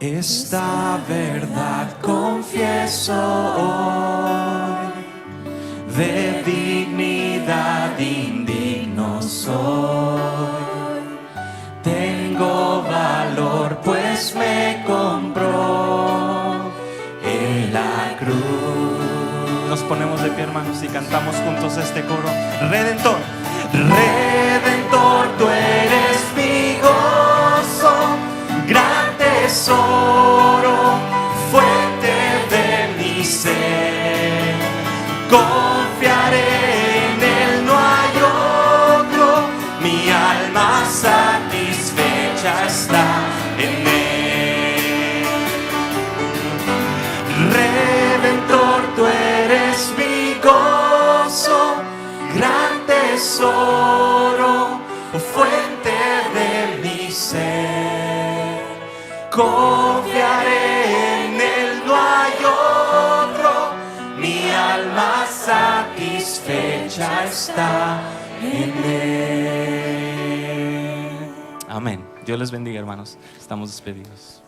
Esta verdad confieso hoy, de dignidad indigno soy. Tengo valor pues me compró en la cruz. Nos ponemos de pie, hermanos, y cantamos juntos este coro. Redentor, Redentor, tú eres mi gozo, gran tesoro, fuente de mi ser. Confiaré en él, no hay otro, mi alma satisfecha está en él. Redentor, tú eres mi gozo, gran tesoro, fuente de mi ser. Confiaré en él, no hay otro, mi alma satisfecha está en él. Amén. Dios les bendiga, hermanos. Estamos despedidos.